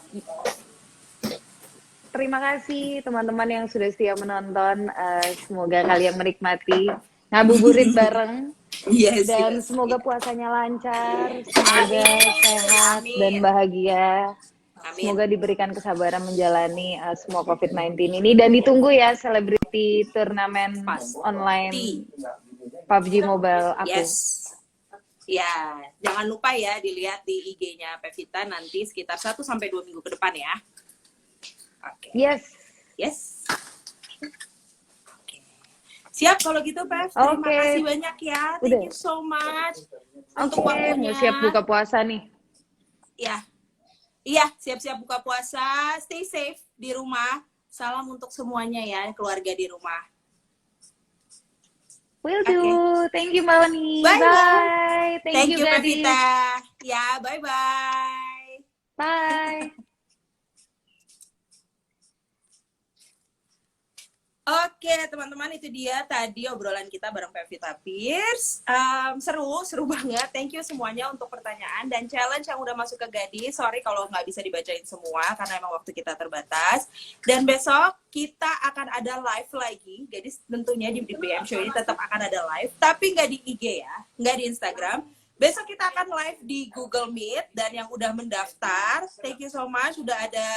[SPEAKER 1] Terima kasih teman-teman yang sudah setia menonton. Semoga kalian menikmati ngabuburit bareng.
[SPEAKER 2] Yes,
[SPEAKER 1] Dan
[SPEAKER 2] yes.
[SPEAKER 1] semoga puasanya lancar, semoga
[SPEAKER 2] Amin.
[SPEAKER 1] sehat
[SPEAKER 2] Amin.
[SPEAKER 1] dan bahagia.
[SPEAKER 2] Amin.
[SPEAKER 1] Semoga diberikan kesabaran menjalani semua COVID-19 ini. Dan ditunggu ya Celebrity Turnamen online PUBG Mobile aku.
[SPEAKER 2] Yes. Ya, jangan lupa ya dilihat di IG-nya Pevita nanti sekitar 1-2 minggu ke depan ya. Oke.
[SPEAKER 1] Yes.
[SPEAKER 2] Yes. Oke. Siap kalau gitu, Pev. Terima kasih banyak ya. Thank you so much untuk waktunya.
[SPEAKER 1] Mau siap buka puasa nih.
[SPEAKER 2] Ya. Iya, siap-siap buka puasa. Stay safe di rumah. Salam untuk semuanya ya, keluarga di rumah.
[SPEAKER 1] Will do. Thank you, Mbak Oni.
[SPEAKER 2] Bye.
[SPEAKER 1] Thank you,
[SPEAKER 2] Pevita. Ya, bye-bye.
[SPEAKER 1] Bye.
[SPEAKER 2] Oke, teman-teman, itu dia tadi obrolan kita bareng Pevita Pierce. Seru banget. Thank you semuanya untuk pertanyaan dan challenge yang udah masuk ke Gadis. Sorry kalau nggak bisa dibacain semua karena emang waktu kita terbatas. Dan besok kita akan ada live lagi. Gadis tentunya di BM Show ini tetap akan ada live, tapi nggak di IG ya, nggak di Instagram. Besok kita akan live di Google Meet dan yang udah mendaftar, thank you so much. Udah ada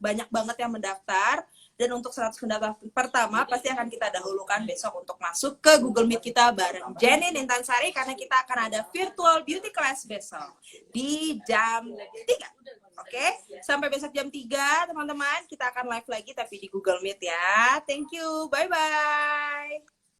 [SPEAKER 2] banyak banget yang mendaftar. Dan untuk 100 pendaftar pertama pasti akan kita dahulukan besok untuk masuk ke Google Meet kita bareng Jenny Nintansari karena kita akan ada virtual beauty class besok di jam 3. Oke, sampai besok jam 3 teman-teman, kita akan live lagi tapi di Google Meet ya. Thank you, bye-bye.